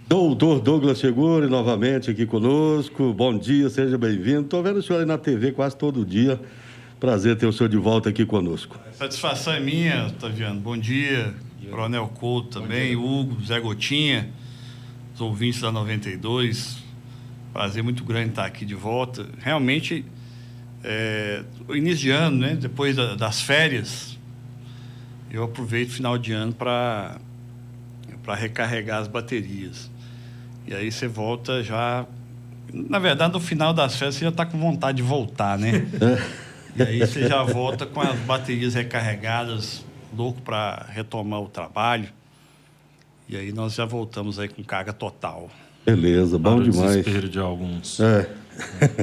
Doutor Douglas Cheguri, novamente aqui conosco. Bom dia, seja bem-vindo. Estou vendo o senhor aí na TV quase todo dia. Prazer ter o senhor de volta aqui conosco. A satisfação é minha, Otaviano. Bom dia. Coronel Couto também, Hugo, Zé Gotinha, os ouvintes da 92. Prazer muito grande estar aqui de volta. Realmente, o início de ano, né? Depois das férias, eu aproveito o final de ano para recarregar as baterias. E aí você volta já... Na verdade, no final das férias, você já está com vontade de voltar, né? E aí você já volta com as baterias recarregadas, louco para retomar o trabalho. E aí nós já voltamos aí com carga total. Beleza, bom demais. Para o desespero de alguns.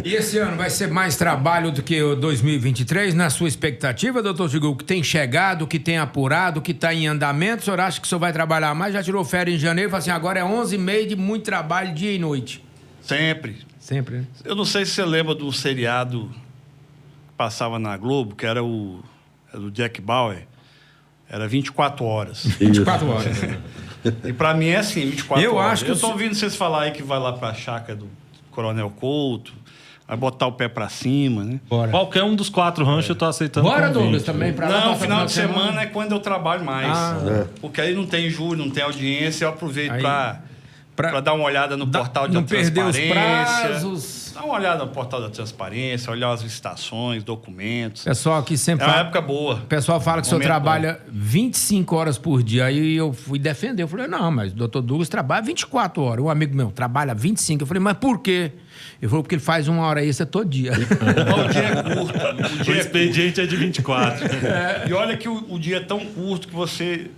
E esse ano vai ser mais trabalho do que o 2023, na sua expectativa, doutor Cheguri? Que tem chegado, que tem apurado, que está em andamento? O senhor acha que o senhor vai trabalhar mais? Já tirou férias em janeiro e falou assim, agora é 11h30 de muito trabalho, dia e noite. Sempre. Sempre, né? Eu não sei se você lembra do seriado que passava na Globo, que era do Jack Bauer. Era 24 horas. 24 horas. E para mim é assim, 24 eu horas. Acho que eu tô ouvindo vocês falar aí que vai lá para a chácara do Coronel Couto, vai botar o pé para cima, né? Bora. Qualquer um dos 4 ranchos eu tô aceitando. Bora, convite. Douglas, também para lá. Não, final de semana é quando eu trabalho mais. Porque aí não tem júri, não tem audiência, eu aproveito para dar uma olhada no portal da transparência. Não perder os prazos. Dá uma olhada no portal da transparência, olhar as licitações, documentos. Pessoal aqui sempre É uma época boa. O pessoal fala que o senhor trabalha 25 horas por dia. Aí eu fui defender. Eu falei, não, mas o doutor Douglas trabalha 24 horas. Um amigo meu trabalha 25. Eu falei, mas por quê? Ele falou, porque ele faz 1 hora extra todo dia. O dia é curto. O expediente é de 24. E olha que o dia é tão curto que você...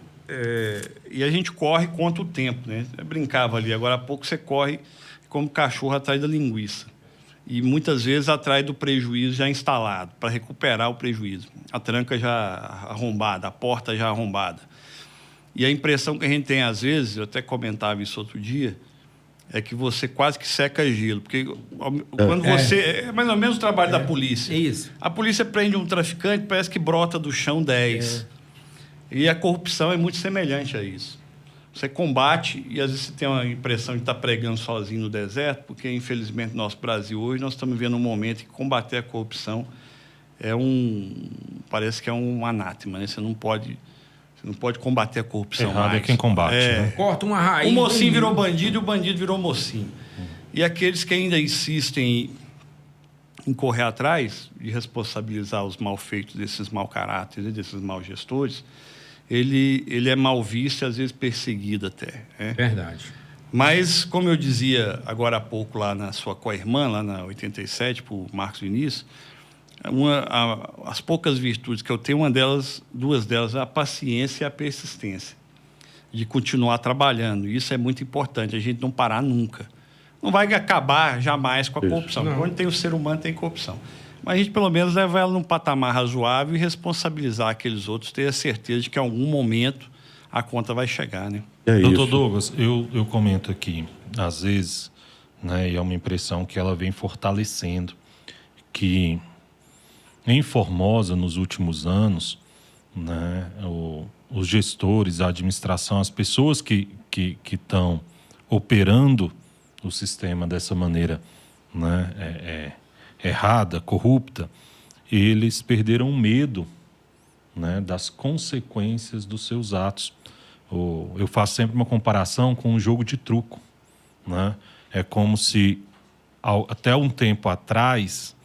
e a gente corre contra o tempo, né? Eu brincava ali, agora há pouco você corre como cachorro atrás da linguiça. E muitas vezes atrás do prejuízo já instalado, para recuperar o prejuízo. A tranca já arrombada, a porta já arrombada. E a impressão que a gente tem às vezes, eu até comentava isso outro dia, é que você quase que seca gelo. Porque quando você... É mais ou menos o trabalho da polícia. Isso. A polícia prende um traficante, parece que brota do chão 10. E a corrupção é muito semelhante a isso. Você combate e às vezes você tem uma impressão de estar pregando sozinho no deserto, porque infelizmente no nosso Brasil hoje nós estamos vivendo um momento em que combater a corrupção parece que é um anátema, né? Você não pode combater a corrupção Errado mais. é quem combate, né? Corta uma raiz. O mocinho virou bandido e o bandido virou mocinho. E aqueles que ainda insistem em correr atrás de responsabilizar os malfeitos desses mau caráteres, desses maus gestores, ele é mal visto e às vezes perseguido até. Verdade. Mas, como eu dizia agora há pouco lá na sua co-irmã, lá na 87, para o Marcos Vinícius, as poucas virtudes que eu tenho, duas delas, é a paciência e a persistência, de continuar trabalhando. Isso é muito importante, a gente não parar nunca. Não vai acabar jamais com a corrupção. Onde tem o ser humano, tem corrupção. Mas a gente, pelo menos, leva ela num patamar razoável e responsabilizar aqueles outros, ter a certeza de que, em algum momento, a conta vai chegar, né? Doutor Douglas, eu comento aqui, às vezes, né, e é uma impressão que ela vem fortalecendo, que em Formosa, nos últimos anos, né, os gestores, a administração, as pessoas que estão operando o sistema dessa maneira, né, errada, corrupta, eles perderam o medo, né, das consequências dos seus atos. Eu faço sempre uma comparação com um jogo de truco, né? É como se, até um tempo atrás,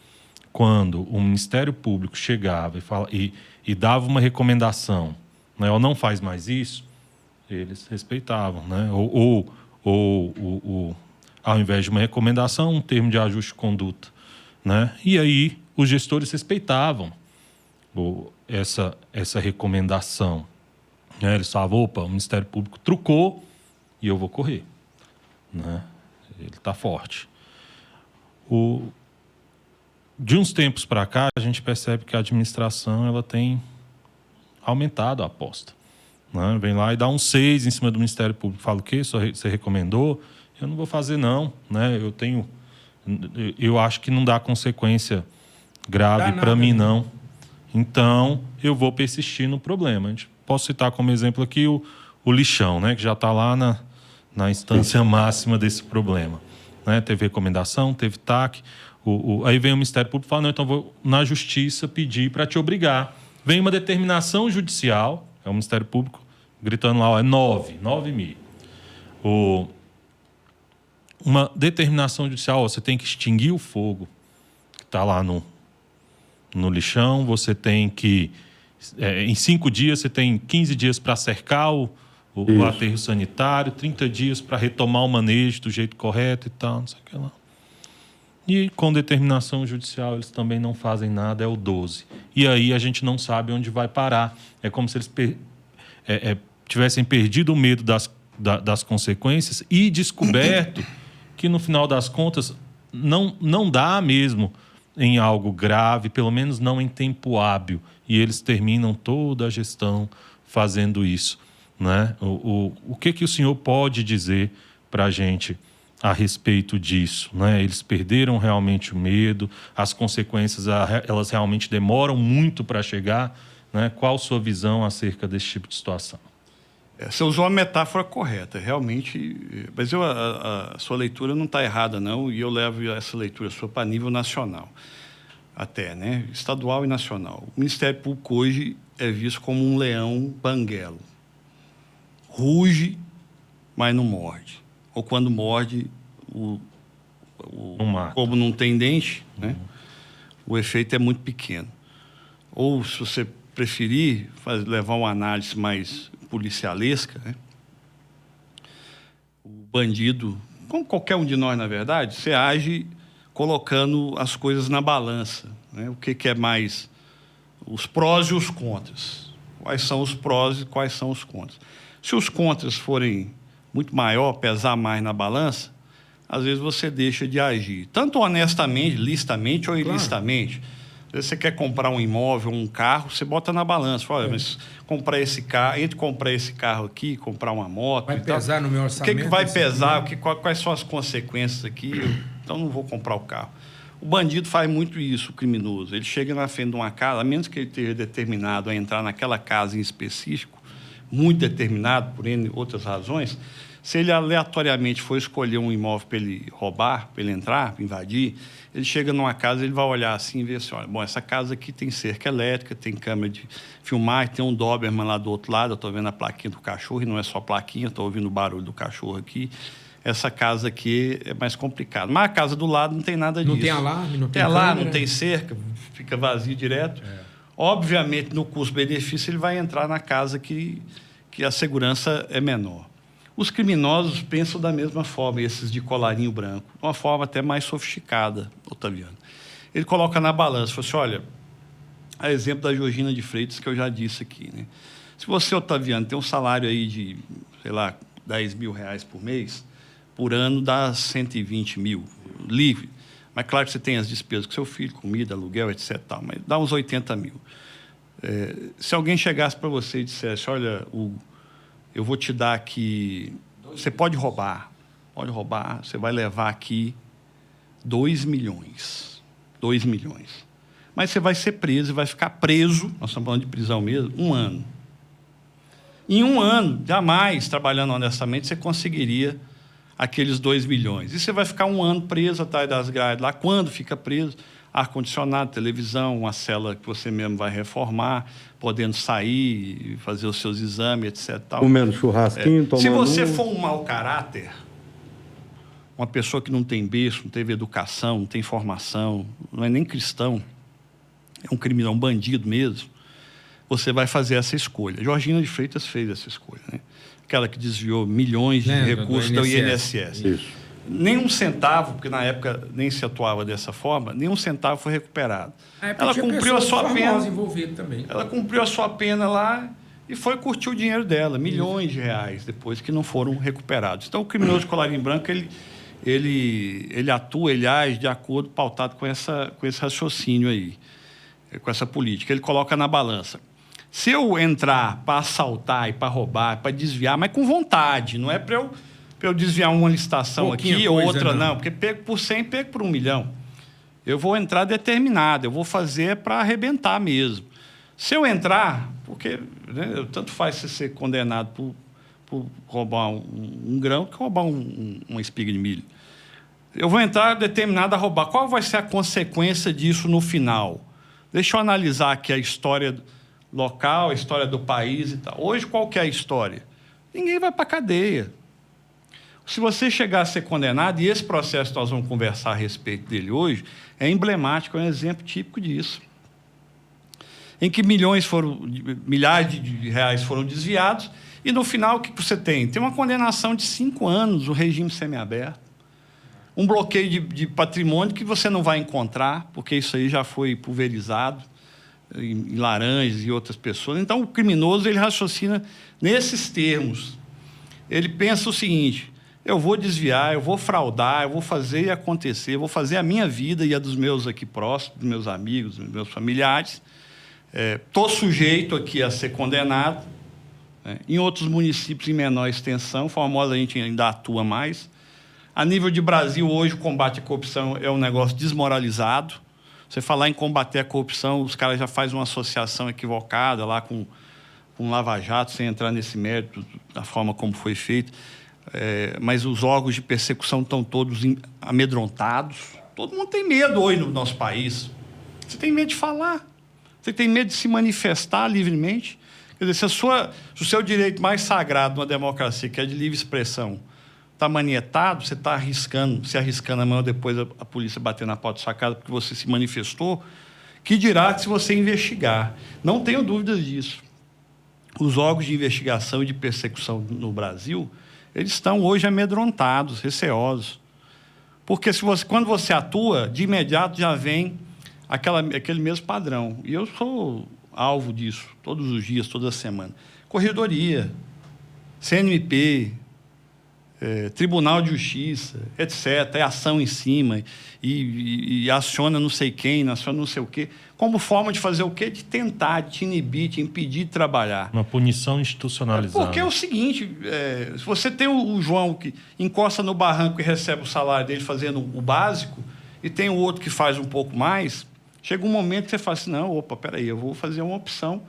quando o Ministério Público chegava e dava uma recomendação, né, ou não faz mais isso, eles respeitavam, né? Ou ao invés de uma recomendação, um termo de ajuste de conduta, né? E aí os gestores respeitavam essa recomendação, né? Eles falavam, opa, o Ministério Público trucou e eu vou correr, né? Ele está forte. De uns tempos para cá, a gente percebe que a administração ela tem aumentado a aposta, né? Vem lá e dá um 6 em cima do Ministério Público. Fala o quê? Você recomendou? Eu não vou fazer não, né? Eu acho que não dá consequência grave para mim não. Então, eu vou persistir no problema. Posso citar como exemplo aqui o lixão, né? Que já está lá na instância máxima desse problema. Né? Teve recomendação, teve TAC. Aí vem o Ministério Público e fala, não, então vou na Justiça pedir para te obrigar. Vem uma determinação judicial, é o Ministério Público gritando lá, ó, é 9 mil. Uma determinação judicial, ó, você tem que extinguir o fogo que está lá no lixão, você tem que... em 5 dias, você tem 15 dias para cercar o aterro sanitário, 30 dias para retomar o manejo do jeito correto e tal, não sei o que lá. E com determinação judicial eles também não fazem nada, é o 12. E aí a gente não sabe onde vai parar. É como se eles tivessem perdido o medo das consequências e descoberto que no final das contas não dá mesmo em algo grave, pelo menos não em tempo hábil. E eles terminam toda a gestão fazendo isso. Né? O que o senhor pode dizer para a gente a respeito disso? Né? Eles perderam realmente o medo, as consequências elas realmente demoram muito para chegar. Né? Qual a sua visão acerca desse tipo de situação? Você usou a metáfora correta, realmente. Mas a sua leitura não está errada, não, e eu levo essa leitura sua para nível nacional, até, né? Estadual e nacional. O Ministério Público hoje é visto como um leão banguelo. Ruge, mas não morde. Ou quando morde, como não tem dente, né? O efeito é muito pequeno. Ou, se você preferir, levar uma análise mais policialesca, né? O bandido, como qualquer um de nós, na verdade, você age colocando as coisas na balança. Né? O que é mais os prós e os contras. Quais são os prós e quais são os contras. Se os contras forem muito maior, pesar mais na balança, às vezes você deixa de agir. Tanto honestamente, licitamente ou ilicitamente. Às vezes você quer comprar um imóvel, um carro, você bota na balança. Fala, mas comprar esse carro, entre comprar esse carro aqui, comprar uma moto... Vai pesar no meu orçamento? O que vai pesar? Quais são as consequências aqui? Então, não vou comprar o carro. O bandido faz muito isso, o criminoso. Ele chega na frente de uma casa, a menos que ele esteja determinado a entrar naquela casa em específico, muito determinado por N outras razões, se ele aleatoriamente for escolher um imóvel para ele roubar, para ele entrar, para invadir, ele chega numa casa, ele vai olhar assim e ver assim, olha, bom, essa casa aqui tem cerca elétrica, tem câmera de filmagem, tem um Doberman lá do outro lado, eu estou vendo a plaquinha do cachorro, e não é só plaquinha, estou ouvindo o barulho do cachorro aqui. Essa casa aqui é mais complicada. Mas a casa do lado não tem nada disso. Não tem alarme, não tem alarme, câmera. não tem cerca, fica vazio direto. Obviamente, no custo-benefício, ele vai entrar na casa que a segurança é menor. Os criminosos pensam da mesma forma, esses de colarinho branco, de uma forma até mais sofisticada, Otaviano. Ele coloca na balança, fala assim, olha, a exemplo da Georgina de Freitas, que eu já disse aqui, né? Se você, Otaviano, tem um salário aí de, sei lá, R$10 mil por mês, por ano dá 120 mil, livre. Mas claro que você tem as despesas com seu filho, comida, aluguel, etc. Tal, mas dá uns 80 mil. Se alguém chegasse para você e dissesse, olha, eu vou te dar aqui... Você pode roubar, você vai levar aqui 2 milhões. 2 milhões. Mas você vai ser preso e vai ficar preso, nós estamos falando de prisão mesmo, 1 ano. Em 1 ano, jamais, trabalhando honestamente, você conseguiria aqueles 2 milhões. E você vai ficar 1 ano preso atrás das grades lá. Quando fica preso, ar-condicionado, televisão, uma cela que você mesmo vai reformar, podendo sair, fazer os seus exames, etc. Tal. Comendo churrasquinho, tomando... Se você for um mau caráter, uma pessoa que não tem berço, não teve educação, não tem formação, não é nem cristão, é um criminoso, um bandido mesmo, você vai fazer essa escolha. Georgina de Freitas fez essa escolha, né? Aquela que desviou milhões de recursos do INSS. Isso. Nem um centavo, porque na época nem se atuava dessa forma, nem um centavo foi recuperado. Ela cumpriu a sua pena. Também. Ela cumpriu a sua pena lá e foi curtir o dinheiro dela, milhões de reais depois que não foram recuperados. Então o criminoso de colarinho branco ele atua, ele age de acordo pautado com esse raciocínio aí, com essa política. Ele coloca na balança. Se eu entrar para assaltar e para roubar, para desviar, mas com vontade, não é para eu desviar uma licitação aqui ou outra, não. Porque pego por 100, pego por 1 milhão. Eu vou entrar determinado, eu vou fazer para arrebentar mesmo. Se eu entrar, porque tanto faz você ser condenado por roubar um grão que roubar uma espiga de milho. Eu vou entrar determinado a roubar. Qual vai ser a consequência disso no final? Deixa eu analisar aqui a história local, a história do país e tal. Hoje, qual que é a história? Ninguém vai para a cadeia. Se você chegar a ser condenado, e esse processo nós vamos conversar a respeito dele hoje, é emblemático, é um exemplo típico disso. Em que milhares de reais foram desviados, e no final o que você tem? Tem uma condenação de 5 anos, o regime semiaberto. Um bloqueio de patrimônio que você não vai encontrar, porque isso aí já foi pulverizado em Laranjas e outras pessoas. Então, o criminoso, ele raciocina nesses termos. Ele pensa o seguinte: eu vou desviar, eu vou fraudar, eu vou fazer acontecer, eu vou fazer a minha vida e a dos meus aqui próximos, dos meus amigos, dos meus familiares. Estou sujeito aqui a ser condenado. Em outros municípios em menor extensão, Formosa a gente ainda atua mais. A nível de Brasil, hoje, o combate à corrupção é um negócio desmoralizado. Você falar em combater a corrupção, os caras já fazem uma associação equivocada lá com Lava Jato, sem entrar nesse mérito da forma como foi feito. Mas os órgãos de persecução estão todos amedrontados. Todo mundo tem medo hoje no nosso país. Você tem medo de falar. Você tem medo de se manifestar livremente. Quer dizer, se o seu direito mais sagrado numa democracia, que é de livre expressão, está manietado, você está se arriscando amanhã ou depois a polícia bater na porta da sua casa porque você se manifestou, que dirá se você investigar. Não tenho dúvidas disso. Os órgãos de investigação e de persecução no Brasil, eles estão hoje amedrontados, receosos. Porque quando você atua, de imediato já vem aquele mesmo padrão. E eu sou alvo disso, todos os dias, toda semana. Corredoria, CNMP, Tribunal de Justiça, etc., ação em cima, e aciona não sei quem, aciona não sei o quê, como forma de fazer o quê? De tentar, de te inibir, te impedir de trabalhar. Uma punição institucionalizada. Porque é o seguinte, se você tem o João que encosta no barranco e recebe o salário dele fazendo o básico, e tem o outro que faz um pouco mais, chega um momento que você fala assim, não, opa, peraí, eu vou fazer uma opção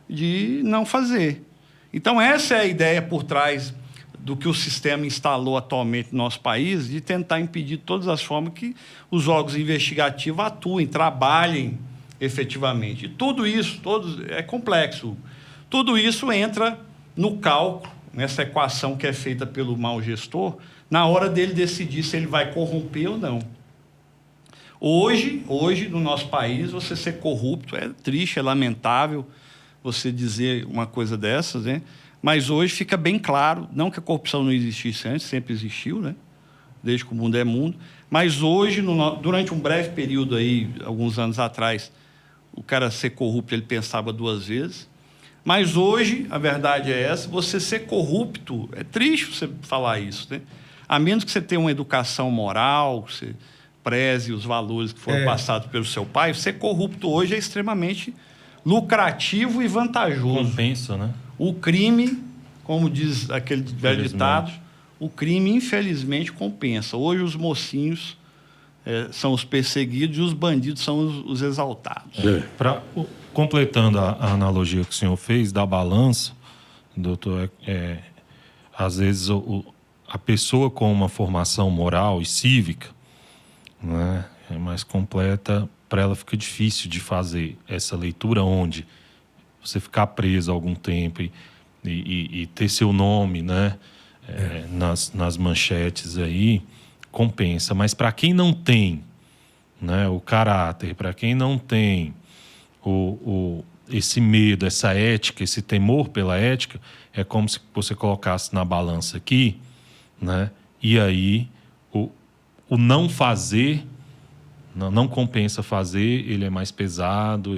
de não fazer. Então, essa é a ideia por trás do que o sistema instalou atualmente no nosso país, de tentar impedir de todas as formas que os órgãos investigativos atuem, trabalhem efetivamente. E tudo isso, é complexo. Tudo isso entra no cálculo, nessa equação que é feita pelo mau gestor, na hora dele decidir se ele vai corromper ou não. Hoje, no nosso país, você ser corrupto é triste, é lamentável você dizer uma coisa dessas, né? Mas hoje fica bem claro, não que a corrupção não existisse antes, sempre existiu, né? Desde que o mundo é mundo, mas hoje, durante um breve período aí, alguns anos atrás, o cara ser corrupto, ele pensava 2 vezes, mas hoje, a verdade é essa, você ser corrupto, é triste você falar isso, né? A menos que você tenha uma educação moral, que você preze os valores que foram passados pelo seu pai, ser corrupto hoje é extremamente lucrativo e vantajoso. Compensa, né? O crime, como diz aquele velho ditado, o crime, infelizmente, compensa. Hoje, os mocinhos são os perseguidos e os bandidos são os exaltados. Completando a analogia que o senhor fez da balança, doutor, às vezes a pessoa com uma formação moral e cívica, né, é mais completa, para ela fica difícil de fazer essa leitura onde você ficar preso algum tempo e ter seu nome, né, nas manchetes aí, compensa. Mas para quem não tem, né, o caráter, para quem não tem esse medo, essa ética, esse temor pela ética, é como se você colocasse na balança aqui, né, e aí o não fazer, não compensa fazer, ele é mais pesado,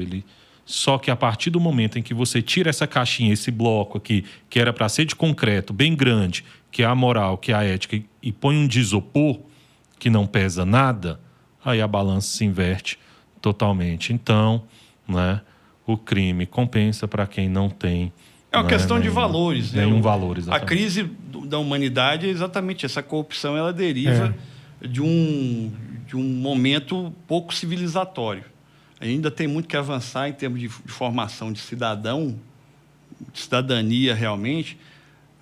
Só que a partir do momento em que você tira essa caixinha, esse bloco aqui, que era para ser de concreto, bem grande, que é a moral, que é a ética, e põe um de isopor, que não pesa nada, aí a balança se inverte totalmente. Então, né, o crime compensa para quem não tem... É uma questão de valores. Nenhum valor, exatamente. A crise da humanidade é exatamente essa corrupção, ela deriva de um momento pouco civilizatório. Ainda tem muito que avançar em termos de formação de cidadão, de cidadania realmente,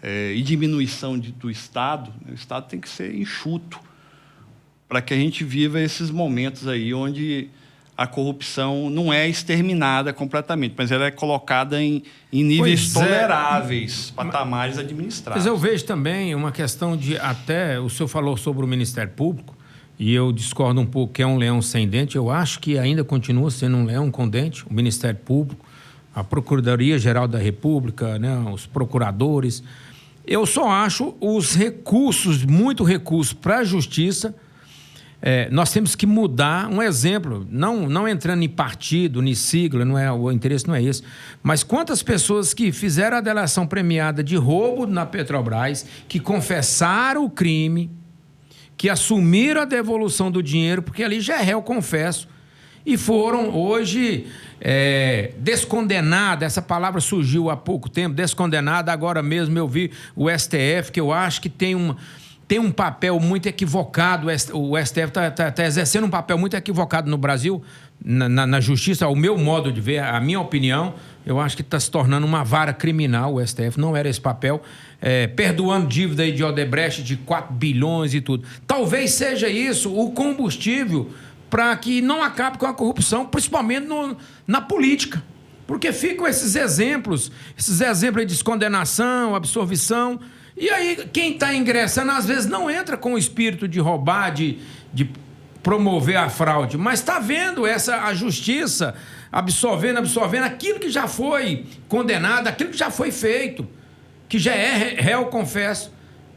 e diminuição do Estado, né? O Estado tem que ser enxuto para que a gente viva esses momentos aí onde a corrupção não é exterminada completamente, mas ela é colocada em níveis toleráveis, patamares administrados. Mas eu vejo também uma questão de, até o senhor falou sobre o Ministério Público, e eu discordo um pouco que é um leão sem dente. Eu acho que ainda continua sendo um leão com dente, o Ministério Público, a Procuradoria-Geral da República, né, os procuradores. Eu só acho os recursos, muito recurso para a Justiça. Nós temos que mudar um exemplo, não entrando em partido, em sigla, o interesse não é esse, mas quantas pessoas que fizeram a delação premiada de roubo na Petrobras, que confessaram o crime, que assumiram a devolução do dinheiro, porque ali já é réu confesso, e foram hoje descondenadas. Essa palavra surgiu há pouco tempo, descondenada. Agora mesmo eu vi o STF, que eu acho que tem um papel muito equivocado. O STF está exercendo um papel muito equivocado no Brasil, na justiça, ao meu modo de ver, a minha opinião. Eu acho que está se tornando uma vara criminal. O STF não era esse papel, perdoando dívida aí de Odebrecht de 4 bilhões e tudo. Talvez seja isso o combustível para que não acabe com a corrupção, principalmente na política. Porque ficam esses exemplos de descondenação, absolvição. E aí, quem está ingressando, às vezes, não entra com o espírito de roubar, de promover a fraude, mas está vendo a justiça absorvendo aquilo que já foi condenado, aquilo que já foi feito, que já é réu confesso,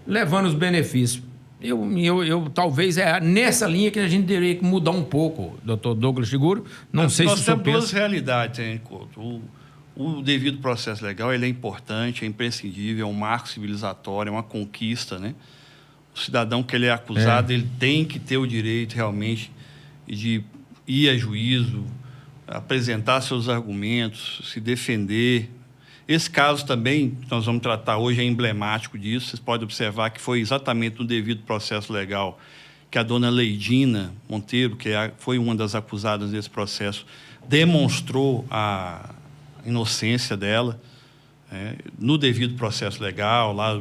levando os benefícios. Talvez nessa linha que a gente teria que mudar um pouco, doutor Douglas Chiguro. Não sei se o senhor pensa. Nós temos duas realidades, hein, Couto? O devido processo legal, ele é importante, é imprescindível, é um marco civilizatório, é uma conquista, né? O cidadão que ele é acusado, ele tem que ter o direito realmente de ir a juízo, apresentar seus argumentos, se defender. Esse caso também, que nós vamos tratar hoje, é emblemático disso. Vocês podem observar que foi exatamente no devido processo legal que a dona Leidina Monteiro, que foi uma das acusadas desse processo, demonstrou a inocência dela, no devido processo legal, lá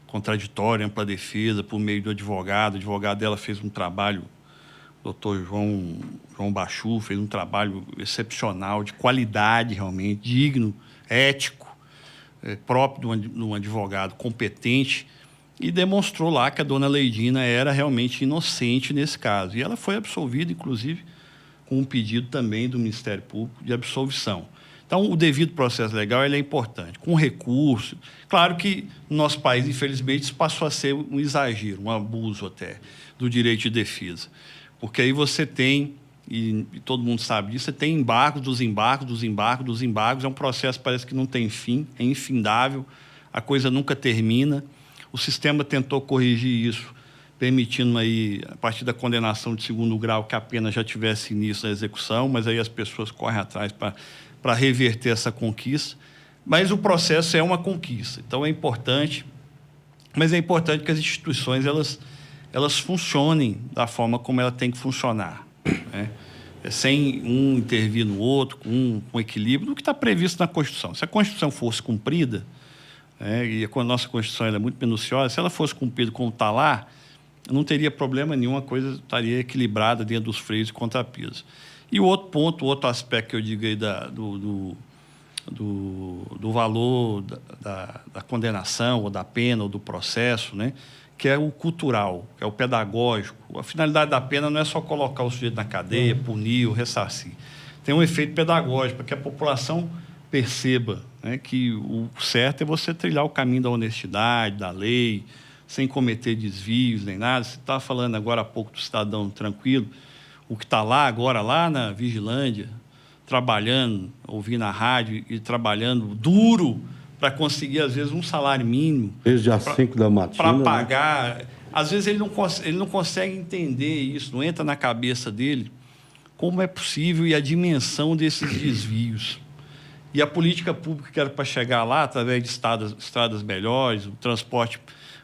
contraditório, ampla defesa, por meio do advogado. O advogado dela fez um trabalho, o doutor João Bachu, fez um trabalho excepcional, de qualidade realmente, digno, ético, próprio de um advogado competente, e demonstrou lá que a dona Leidina era realmente inocente nesse caso. E ela foi absolvida, inclusive, com um pedido também do Ministério Público de absolvição. Então, o devido processo legal ele é importante, com recurso. Claro que no nosso país, infelizmente, isso passou a ser um exagero, um abuso até, do direito de defesa. Porque aí você tem, e todo mundo sabe disso, você tem embargos dos embargos. É um processo que parece que não tem fim, é infindável, a coisa nunca termina. O sistema tentou corrigir isso, permitindo aí, a partir da condenação de segundo grau, que a pena já tivesse início da execução, mas aí as pessoas correm atrás para reverter essa conquista. Mas o processo é uma conquista, então é importante, mas é importante que as instituições elas funcionem da forma como ela tem que funcionar, né? Sem um intervir no outro, com equilíbrio, do que está previsto na Constituição. Se a Constituição fosse cumprida, e a nossa Constituição ela é muito minuciosa, se ela fosse cumprida como está lá, não teria problema nenhum, a coisa estaria equilibrada dentro dos freios e contrapesos. E o outro ponto, o outro aspecto que eu digo aí do valor da condenação, ou da pena, ou do processo, né? Que é o cultural, que é o pedagógico. A finalidade da pena não é só colocar o sujeito na cadeia, punir ou ressarcir. Tem um efeito pedagógico, para que a população perceba, né, que o certo é você trilhar o caminho da honestidade, da lei, sem cometer desvios nem nada. Você estava falando agora há pouco do cidadão tranquilo, o que está lá na Vigilândia, trabalhando, ouvindo a rádio e trabalhando duro para conseguir, às vezes, um salário mínimo. Desde as 5 da matina. Para pagar. Né? Às vezes ele não consegue entender isso, não entra na cabeça dele como é possível e a dimensão desses desvios. E a política pública que era para chegar lá, através de estradas melhores, o transporte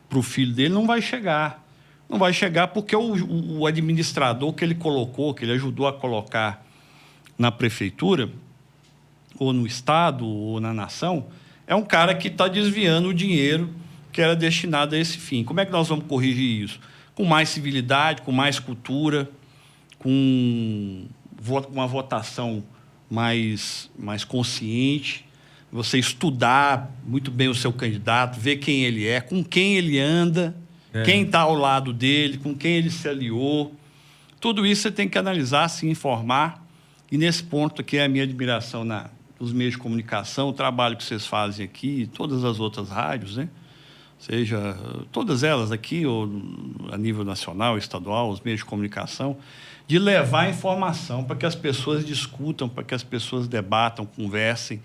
para o filho dele, não vai chegar. Não vai chegar porque o administrador que ele colocou, que ele ajudou a colocar na prefeitura, ou no Estado, ou na nação, é um cara que está desviando o dinheiro que era destinado a esse fim. Como é que nós vamos corrigir isso? Com mais civilidade, com mais cultura, com uma votação mais consciente, você estudar muito bem o seu candidato, ver quem ele é, com quem ele anda, quem está ao lado dele, com quem ele se aliou. Tudo isso você tem que analisar, se informar. E nesse ponto aqui é a minha admiração nos meios de comunicação, o trabalho que vocês fazem aqui, todas as outras rádios, né? Seja todas elas aqui, ou a nível nacional, estadual, os meios de comunicação, de levar informação para que as pessoas discutam, para que as pessoas debatam, conversem,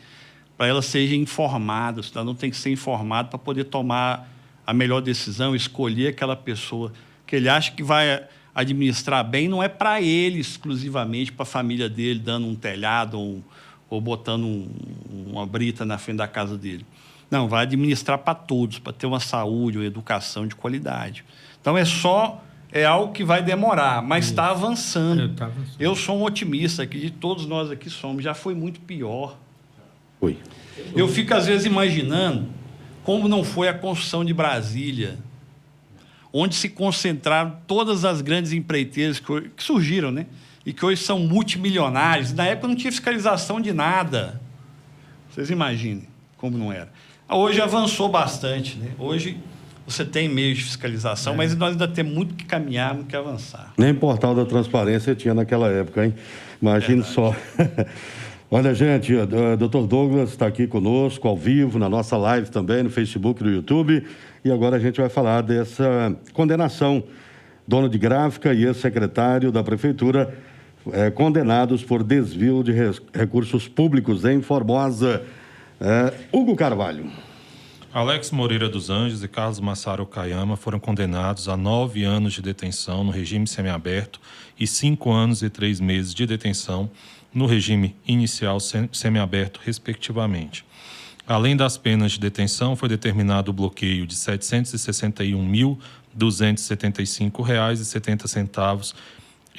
para elas sejam informadas. O cidadão tem que ser informado para poder tomar a melhor decisão, escolher aquela pessoa que ele acha que vai administrar bem, não é para ele exclusivamente, para a família dele, dando um telhado ou botando uma brita na frente da casa dele. Não, vai administrar para todos, para ter uma saúde, uma educação de qualidade. Então, é algo que vai demorar, mas está avançando. Eu sou um otimista, que todos nós aqui somos. Já foi muito pior. Foi. Eu fico, às vezes, imaginando como não foi a construção de Brasília, onde se concentraram todas as grandes empreiteiras que surgiram, né? E que hoje são multimilionários. Na época não tinha fiscalização de nada. Vocês imaginem como não era. Hoje avançou bastante, né? Hoje você tem meios de fiscalização, mas nós ainda temos muito que caminhar, muito que avançar. Nem portal da transparência tinha naquela época, hein? Imagine só. Olha, gente, o Dr. Douglas está aqui conosco, ao vivo, na nossa live também, no Facebook, no YouTube. E agora a gente vai falar dessa condenação. Dono de gráfica e ex-secretário da Prefeitura condenados por desvio de recursos públicos em Formosa. Hugo Carvalho. Alex Moreira dos Anjos e Carlos Massaro Okayama foram condenados a 9 anos de detenção no regime semiaberto e 5 anos e 3 meses de detenção no regime inicial semiaberto, respectivamente. Além das penas de detenção, foi determinado o bloqueio de R$ 761.275,70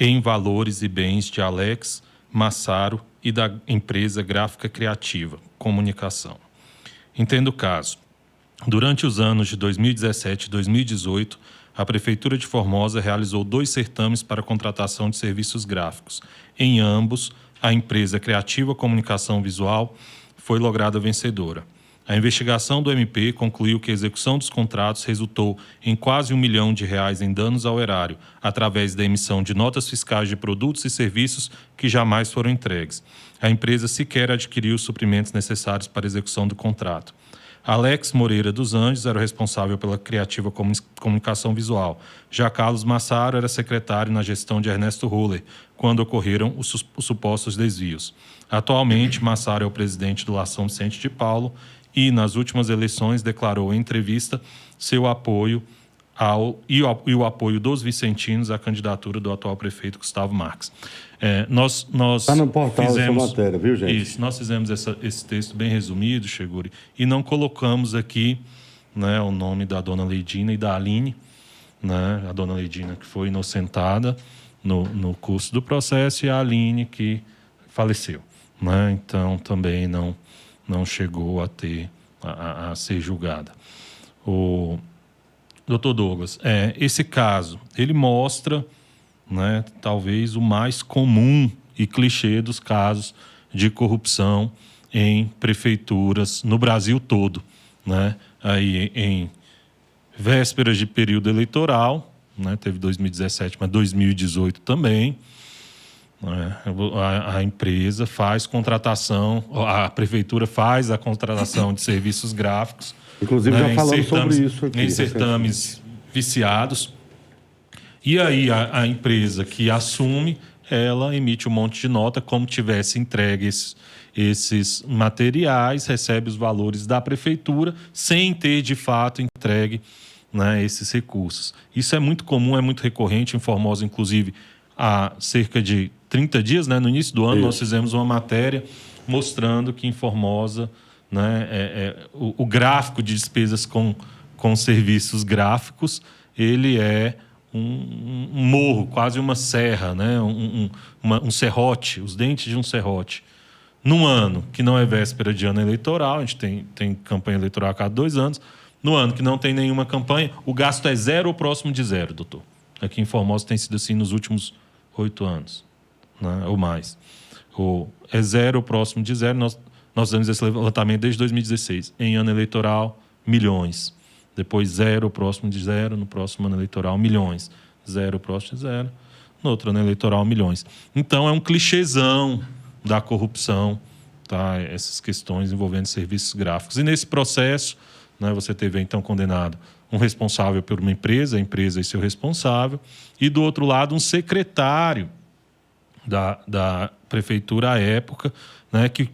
em valores e bens de Alex Massaro e da empresa Gráfica Criativa Comunicação. Entendo o caso. Durante os anos de 2017 e 2018, a Prefeitura de Formosa realizou 2 certames para contratação de serviços gráficos. Em ambos, a empresa Criativa Comunicação Visual foi lograda vencedora. A investigação do MP concluiu que a execução dos contratos resultou em quase R$ 1 milhão em danos ao erário, através da emissão de notas fiscais de produtos e serviços que jamais foram entregues. A empresa sequer adquiriu os suprimentos necessários para a execução do contrato. Alex Moreira dos Anjos era o responsável pela Criativa Comunicação Visual. Já Carlos Massaro era secretário na gestão de Ernesto Roller, quando ocorreram os supostos desvios. Atualmente, Massaro é o presidente do São Vicente de Paulo e, nas últimas eleições, declarou em entrevista seu apoio e o apoio dos vicentinos à candidatura do atual prefeito Gustavo Marques. Nós Está no portal fizemos essa matéria, viu, gente? Isso, nós fizemos esse texto bem resumido, Cheguri, e não colocamos aqui, né, o nome da dona Leidina e da Aline, né, a dona Leidina que foi inocentada no curso do processo e a Aline que faleceu, né? Então também não chegou a ser julgada. O Dr. Douglas, esse caso, ele mostra, né, talvez o mais comum e clichê dos casos de corrupção em prefeituras no Brasil todo, né? Aí em vésperas de período eleitoral, né, teve 2017, mas 2018 também, né, a empresa faz contratação, a prefeitura faz a contratação de serviços gráficos. Inclusive, né, já falamos sobre isso aqui. Em certames viciados. E aí a empresa que assume, ela emite um monte de nota como tivesse entregue esses materiais, recebe os valores da prefeitura, sem ter de fato entregue, né, esses recursos. Isso é muito comum, é muito recorrente em Formosa, inclusive há cerca de 30 dias, né, no início do ano, nós fizemos uma matéria mostrando que em Formosa, né, o gráfico de despesas com serviços gráficos, ele é um morro, quase uma serra, né, um serrote, os dentes de um serrote, Num ano que não é véspera de ano eleitoral, a gente tem campanha eleitoral a cada 2 anos. No ano que não tem nenhuma campanha, o gasto é 0 ou próximo de 0, doutor. Aqui em Formosa tem sido assim nos últimos 8 anos, né, ou mais. É 0 ou próximo de 0. Nós fizemos esse levantamento desde 2016. Em ano eleitoral, milhões. Depois 0 ou próximo de 0. No próximo ano eleitoral, milhões. 0 próximo de 0. No outro ano eleitoral, milhões. Então, é um clichêzão da corrupção, tá? Essas questões envolvendo serviços gráficos. E nesse processo, né, você teve então condenado um responsável por uma empresa, a empresa e seu responsável, e do outro lado um secretário da prefeitura à época, né, que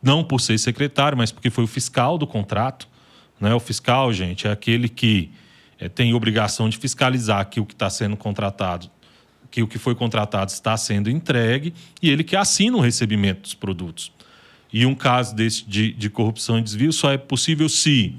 não por ser secretário, mas porque foi o fiscal do contrato, né? O fiscal, gente, é aquele que tem obrigação de fiscalizar que o que está sendo contratado, que o que foi contratado está sendo entregue, e ele que assina o recebimento dos produtos. E um caso desse de corrupção e desvio só é possível se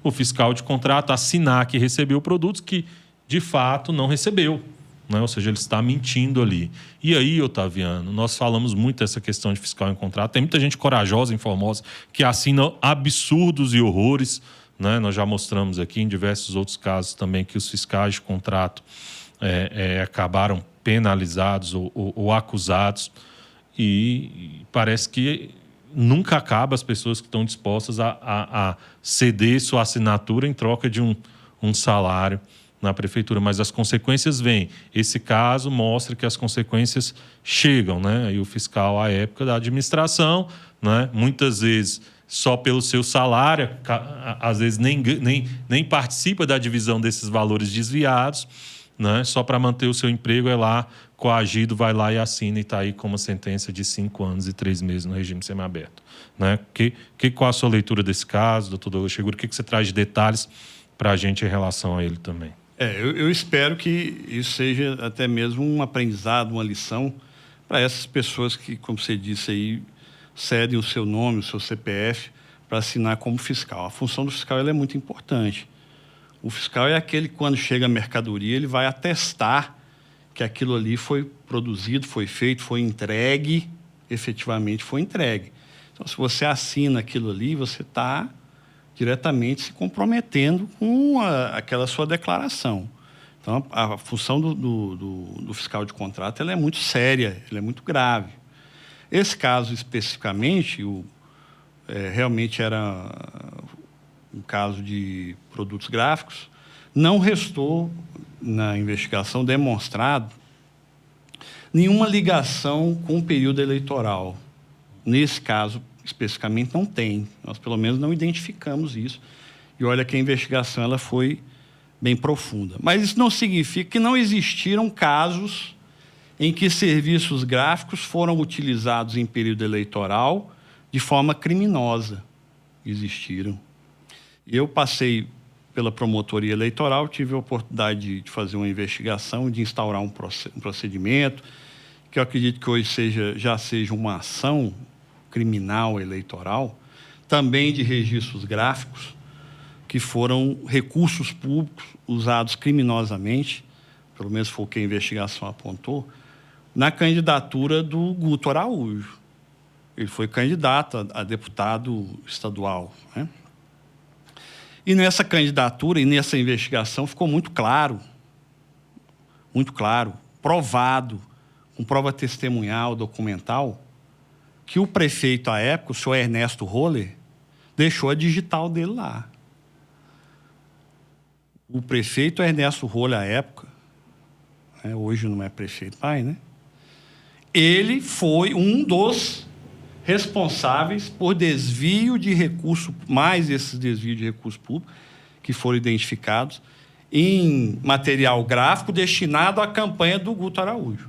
o fiscal de contrato assinar que recebeu produtos que, de fato, não recebeu, né? Ou seja, ele está mentindo ali. E aí, Otaviano, nós falamos muito dessa questão de fiscal em contrato. Tem muita gente corajosa em Formosa que assina absurdos e horrores, né? Nós já mostramos aqui em diversos outros casos também que os fiscais de contrato acabaram penalizados ou acusados, e parece que nunca acaba as pessoas que estão dispostas a ceder sua assinatura em troca de um salário na prefeitura, mas as consequências vêm. Esse caso mostra que as consequências chegam, né? E o fiscal, à época da administração, né, muitas vezes só pelo seu salário, às vezes nem participa da divisão desses valores desviados, né? Só para manter o seu emprego, coagido, vai lá e assina, e está aí com uma sentença de 5 anos e 3 meses no regime semiaberto, né? Qual a sua leitura desse caso, doutor Douglas Cheguro? O que você traz de detalhes para a gente em relação a ele também? Eu espero que isso seja até mesmo um aprendizado, uma lição para essas pessoas que, como você disse aí, cedem o seu nome, o seu CPF para assinar como fiscal. A função do fiscal ela é muito importante. O fiscal é aquele que, quando chega a mercadoria, ele vai atestar que aquilo ali foi produzido, foi feito, foi entregue, efetivamente foi entregue. Então, se você assina aquilo ali, você está diretamente se comprometendo com aquela sua declaração. Então, a função do fiscal de contrato ela é muito séria, ela é muito grave. Esse caso especificamente, realmente era um caso de produtos gráficos, não restou na investigação demonstrado nenhuma ligação com o período eleitoral. Nesse caso, especificamente, não tem. Nós, pelo menos, não identificamos isso. E olha que a investigação ela foi bem profunda. Mas isso não significa que não existiram casos em que serviços gráficos foram utilizados em período eleitoral de forma criminosa. Existiram. Eu passei pela promotoria eleitoral, tive a oportunidade de fazer uma investigação, de instaurar um procedimento, que eu acredito que hoje já seja uma ação criminal eleitoral, também de registros gráficos, que foram recursos públicos usados criminosamente, pelo menos foi o que a investigação apontou, na candidatura do Guto Araújo. Ele foi candidato a deputado estadual, né? E nessa candidatura e nessa investigação ficou muito claro, provado, com prova testemunhal, documental, que o prefeito à época, o senhor Ernesto Roller, deixou a digital dele lá. O prefeito Ernesto Roller à época, hoje não é prefeito mais, né? Ele foi um dos responsáveis por desvio de recurso, mais esses desvios de recurso público, que foram identificados em material gráfico destinado à campanha do Guto Araújo.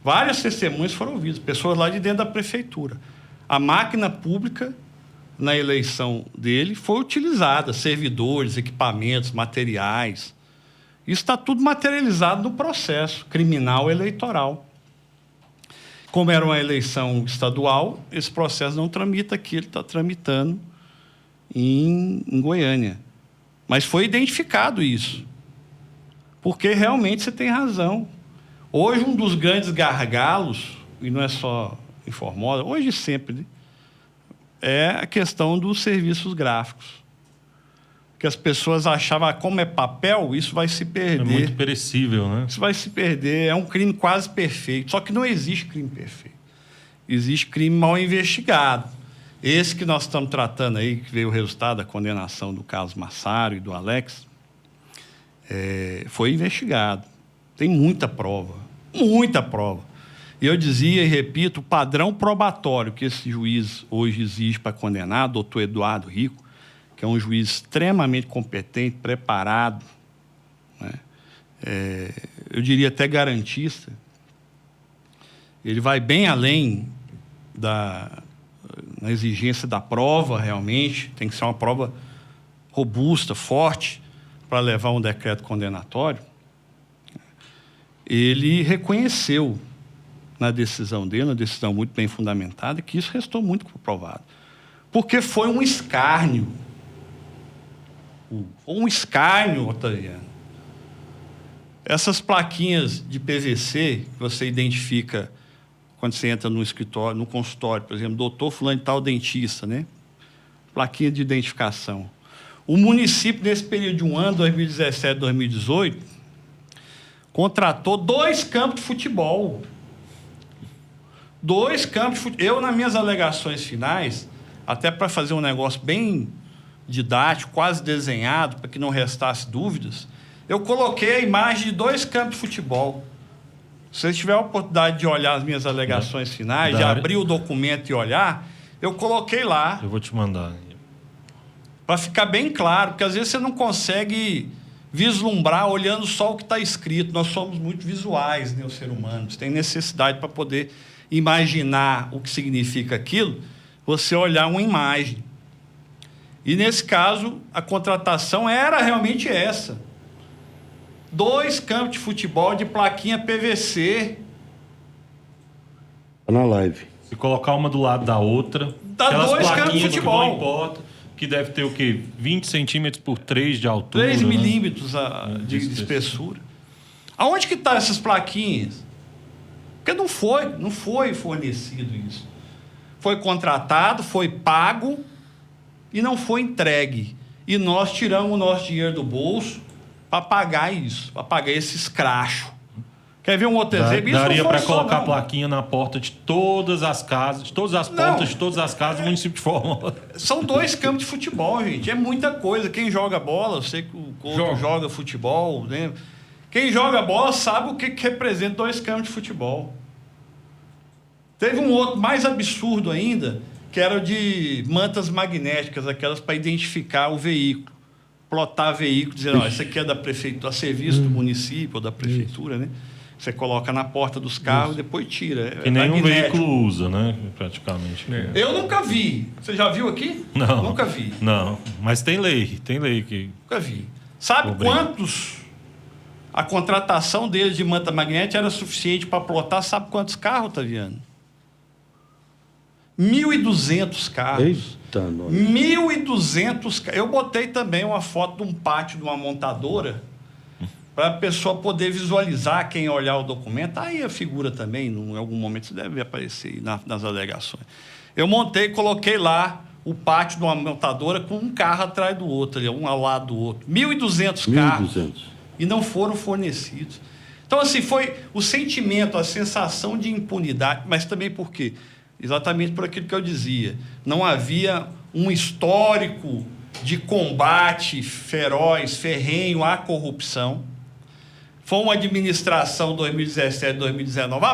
Várias testemunhas foram ouvidas, pessoas lá de dentro da prefeitura. A máquina pública, na eleição dele, foi utilizada, servidores, equipamentos, materiais. Isso está tudo materializado no processo criminal eleitoral. Como era uma eleição estadual, esse processo não tramita aqui, ele está tramitando em Goiânia. Mas foi identificado isso. Porque realmente você tem razão. Hoje, um dos grandes gargalos, e não é só em Formosa, hoje sempre, né? é a questão dos serviços gráficos. Que as pessoas achavam, como é papel, isso vai se perder. É muito perecível, né? Isso vai se perder. É um crime quase perfeito. Só que não existe crime perfeito. Existe crime mal investigado. Esse que nós estamos tratando aí, que veio o resultado da condenação do Carlos Massaro e do Alex, foi investigado. Tem muita prova. Muita prova. E eu dizia e repito, o padrão probatório que esse juiz hoje exige para condenar, doutor Eduardo Rico, que é um juiz extremamente competente, preparado, né? Eu diria até garantista. Ele vai bem além na exigência da prova, realmente. Tem que ser uma prova robusta, forte, para levar um decreto condenatório. Ele reconheceu na decisão dele, uma decisão muito bem fundamentada, que isso restou muito comprovado. Porque foi um escárnio. Um escárnio, Otaviano. Essas plaquinhas de PVC que você identifica quando você entra no escritório, no consultório, por exemplo, doutor fulano de tal dentista, né? Plaquinha de identificação. O município, nesse período de um ano, 2017, 2018, contratou 2 campos de futebol. 2 campos de futebol. Eu, nas minhas alegações finais, até para fazer um negócio bem didático, quase desenhado, para que não restasse dúvidas, eu coloquei a imagem de 2 campos de futebol. Se você tiver a oportunidade de olhar as minhas alegações finais, de abrir o documento e olhar, eu coloquei lá. Eu vou te mandar. Para ficar bem claro, porque às vezes você não consegue vislumbrar olhando só o que está escrito. Nós somos muito visuais, né, os seres humanos. Tem necessidade para poder imaginar o que significa aquilo, você olhar uma imagem. E, nesse caso, a contratação era realmente essa. 2 campos de futebol de plaquinha PVC. Na live. Se colocar uma do lado da outra... Dá 2 campos de futebol. Não importa, que deve ter o quê? 20 centímetros por 3 de altura. 3 né? milímetros de espessura. Aonde que estão essas plaquinhas? Porque não foi fornecido isso. Foi contratado, foi pago e não foi entregue. E nós tiramos o nosso dinheiro do bolso para pagar isso, para pagar esse escracho. Quer ver um outro exemplo? Daria para colocar plaquinha na porta de todas as casas, de todas as portas de todas as casas do município de Formosa. São 2 campos de futebol, gente. É muita coisa. Quem joga bola, eu sei que o Couto joga futebol, né? Quem joga bola sabe o que representa 2 campos de futebol. Teve um outro mais absurdo ainda, que era o de mantas magnéticas, aquelas para identificar o veículo. Plotar veículo, dizer, ó, isso aqui é da prefeitura, a serviço do município ou da prefeitura, né? Você coloca na porta dos carros e depois tira. Que nenhum veículo usa, né? Praticamente. Eu nunca vi. Você já viu aqui? Não. Nunca vi. Não, mas tem lei que... Nunca vi. Sabe quantos... A contratação deles de manta magnética era suficiente para plotar, sabe quantos carros, Otaviano? 1.200 carros. Eita, nós. 1.200 carros. Eu botei também uma foto de um pátio de uma montadora para a pessoa poder visualizar, quem olhar o documento. Aí a figura também, em algum momento, isso deve aparecer nas alegações. Eu montei, coloquei lá o pátio de uma montadora com um carro atrás do outro, um ao lado do outro. 1.200 carros. 1.200. E não foram fornecidos. Então, assim, foi o sentimento, a sensação de impunidade, mas também por quê? Exatamente por aquilo que eu dizia. Não havia um histórico de combate feroz, ferrenho à corrupção. Foi uma administração 2017-2019 a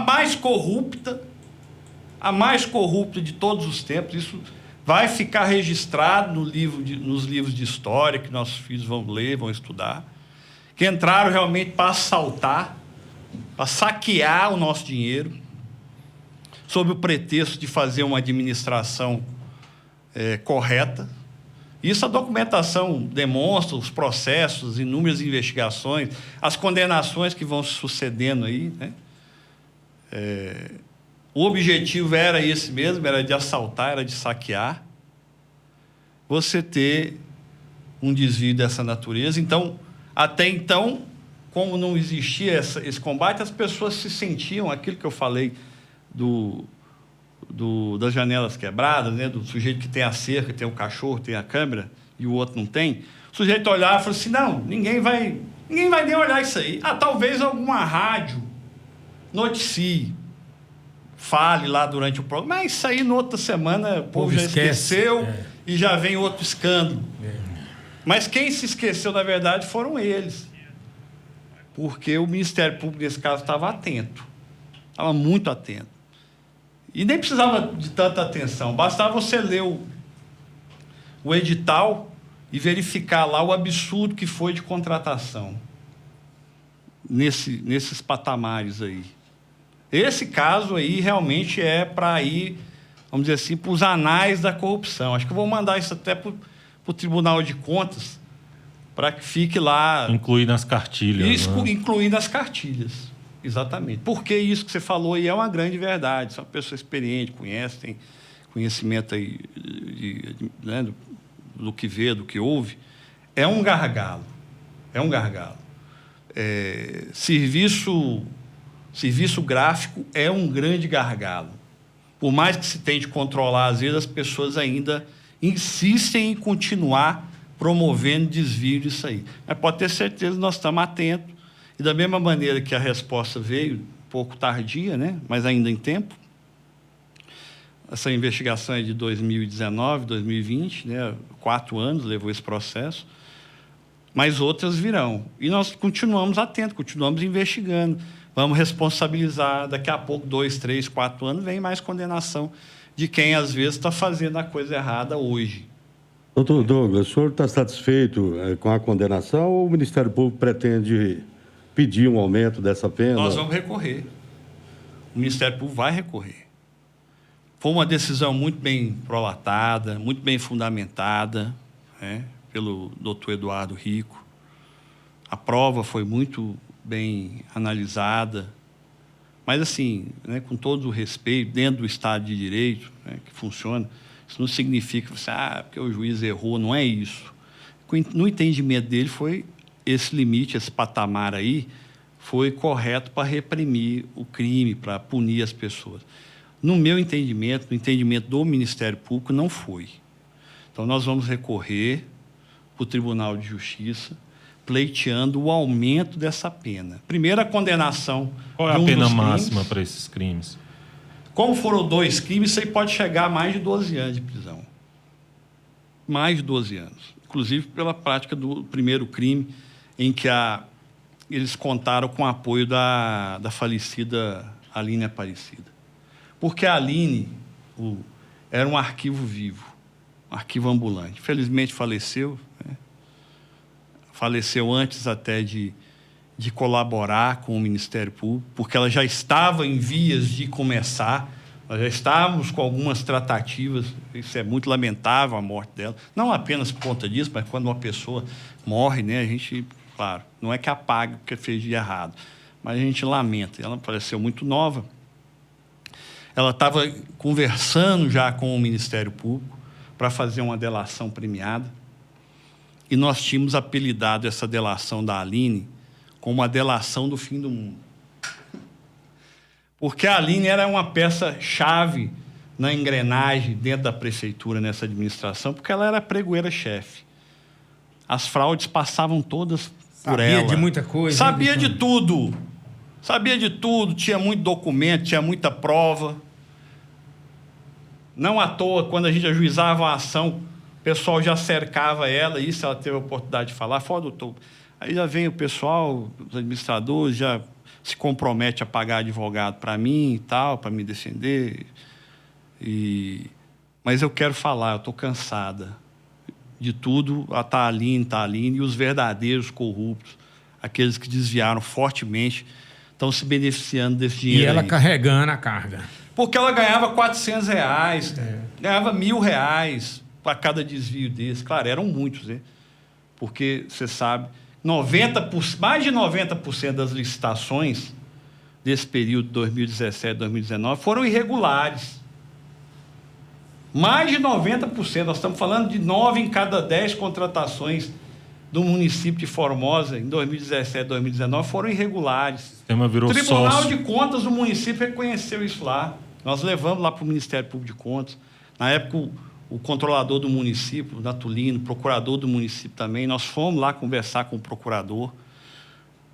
mais corrupta de todos os tempos. Isso vai ficar registrado nos livros de história que nossos filhos vão ler, vão estudar. Que entraram realmente para assaltar, para saquear o nosso dinheiro, sob o pretexto de fazer uma administração correta. Isso a documentação demonstra, os processos, inúmeras investigações, as condenações que vão sucedendo aí, né? O objetivo era esse mesmo, era de assaltar, era de saquear. Você ter um desvio dessa natureza. Então, até então, como não existia esse combate, as pessoas se sentiam, aquilo que eu falei das janelas quebradas, né? Do sujeito que tem a cerca, tem o cachorro, tem a câmera, e o outro não tem. O sujeito olhava e falou assim, não, ninguém vai nem olhar isso aí. Talvez alguma rádio noticie, fale lá durante o programa, mas isso aí, na outra semana, o povo já esqueceu e já vem outro escândalo. Mas quem se esqueceu, na verdade, foram eles. Porque o Ministério Público, nesse caso, estava atento. Estava muito atento. E nem precisava de tanta atenção. Bastava você ler o edital e verificar lá o absurdo que foi de contratação nesses patamares aí. Esse caso aí realmente é para ir, vamos dizer assim, para os anais da corrupção. Acho que eu vou mandar isso até para o Tribunal de Contas, para que fique lá... Incluir nas cartilhas. Incluir nas cartilhas, exatamente. Porque isso que você falou aí é uma grande verdade. Você é uma pessoa experiente, conhece, tem conhecimento aí né, do que vê, do que ouve. É um gargalo. É um gargalo. Serviço gráfico é um grande gargalo. Por mais que se tente controlar, às vezes as pessoas ainda insistem em continuar promovendo desvio disso aí. Mas pode ter certeza que nós estamos atentos. E da mesma maneira que a resposta veio, um pouco tardia, né? Mas ainda em tempo, essa investigação é de 2019, 2020, né? 4 anos levou esse processo, mas outras virão. E nós continuamos atentos, continuamos investigando. Vamos responsabilizar, daqui a pouco, 2, 3, 4 anos, vem mais condenação de quem, às vezes, está fazendo a coisa errada hoje. Doutor Douglas, o senhor está satisfeito com a condenação ou o Ministério Público pretende pedir um aumento dessa pena? Nós vamos recorrer. O Ministério Público vai recorrer. Foi uma decisão muito bem prolatada, muito bem fundamentada, né, pelo doutor Eduardo Rico. A prova foi muito bem analisada, mas, assim, né, com todo o respeito, dentro do Estado de Direito, né, que funciona, isso não significa que porque o juiz errou, não é isso. No entendimento dele, foi esse limite, esse patamar aí, foi correto para reprimir o crime, para punir as pessoas. No meu entendimento, no entendimento do Ministério Público, não foi. Então, nós vamos recorrer para o Tribunal de Justiça, pleiteando o aumento dessa pena. Primeiro, a condenação. Qual é a pena máxima para esses crimes? Como foram 2 crimes, isso aí pode chegar a mais de 12 anos de prisão. Mais de 12 anos. Inclusive pela prática do primeiro crime, em que eles contaram com o apoio da falecida Aline Aparecida. Porque a Aline era um arquivo vivo, um arquivo ambulante. Infelizmente faleceu, né? Faleceu antes até de colaborar com o Ministério Público, porque ela já estava em vias de começar, nós já estávamos com algumas tratativas, isso é muito lamentável, a morte dela, não apenas por conta disso, mas quando uma pessoa morre, né, a gente, claro, não é que apague porque fez de errado, mas a gente lamenta. Ela pareceu muito nova, ela estava conversando já com o Ministério Público para fazer uma delação premiada, e nós tínhamos apelidado essa delação da Aline como a delação do fim do mundo. Porque a Aline era uma peça-chave na engrenagem dentro da prefeitura, nessa administração, porque ela era pregoeira-chefe. As fraudes passavam todas por ela. Sabia de muita coisa. Sabia de tudo. Sabia de tudo, tinha muito documento, tinha muita prova. Não à toa, quando a gente ajuizava a ação, o pessoal já cercava ela, e isso ela teve a oportunidade de falar. Fala, doutor, aí já vem o pessoal, os administradores, já se compromete a pagar advogado para mim e tal, para me defender. Mas eu quero falar, eu estou cansada de tudo. A Aline, e os verdadeiros corruptos, aqueles que desviaram fortemente, estão se beneficiando desse dinheiro. E ela aí, carregando a carga. Porque ela ganhava R$400, ganhava R$1.000 para cada desvio desse. Claro, eram muitos, né? Porque, você sabe, mais de 90% das licitações desse período de 2017, 2019 foram irregulares. Mais de 90%. Nós estamos falando de 9 em cada 10 contratações do município de Formosa em 2017, 2019 foram irregulares. O sistema virou Tribunal sócio. de Contas do município reconheceu isso lá. Nós levamos lá para o Ministério Público de Contas. Na época, o controlador do município, Natulino, o procurador do município também, nós fomos lá conversar com o procurador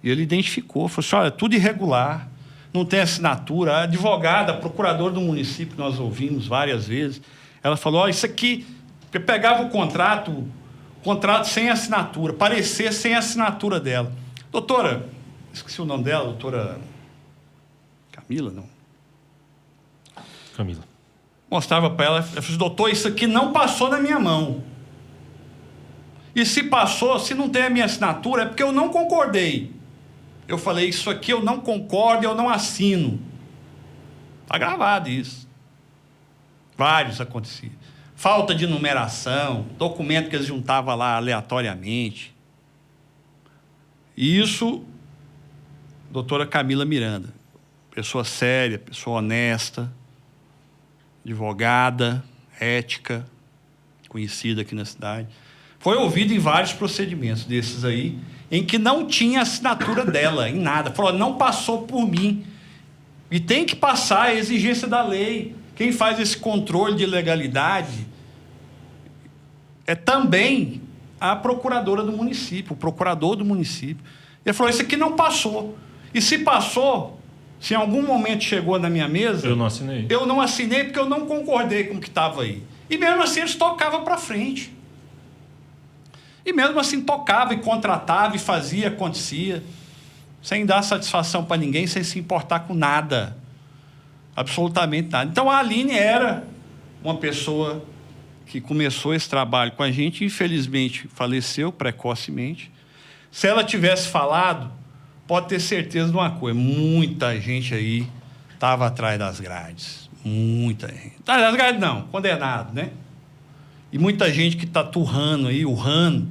e ele identificou, falou assim, olha, tudo irregular, não tem assinatura. A advogada, a procuradora do município, nós ouvimos várias vezes, ela falou, isso aqui, porque pegava o contrato sem assinatura, parecer sem assinatura dela. Doutora, esqueci o nome dela, doutora Camila, não? Camila. Mostrava para ela, eu falei, doutor, isso aqui não passou na minha mão. E se passou, se não tem a minha assinatura, é porque eu não concordei. Eu falei, isso aqui eu não concordo, eu não assino. Está gravado isso. Vários aconteciam. Falta de numeração, documento que eles juntavam lá aleatoriamente. E isso, doutora Camila Miranda, pessoa séria, pessoa honesta, advogada, ética, conhecida aqui na cidade, foi ouvida em vários procedimentos desses aí, em que não tinha assinatura dela, em nada. Falou, não passou por mim. E tem que passar a exigência da lei. Quem faz esse controle de legalidade é também a procuradora do município, o procurador do município. Ele falou, isso aqui não passou. E se passou, se em algum momento chegou na minha mesa... Eu não assinei. Eu não assinei porque eu não concordei com o que estava aí. E mesmo assim eles tocavam para frente. E mesmo assim tocava e contratava e fazia, acontecia, sem dar satisfação para ninguém, sem se importar com nada. Absolutamente nada. Então a Aline era uma pessoa que começou esse trabalho com a gente, infelizmente faleceu precocemente. Se ela tivesse falado, pode ter certeza de uma coisa, muita gente aí estava atrás das grades. Muita gente. Atrás das grades não, condenado, né? E muita gente que está turrando aí, urrando,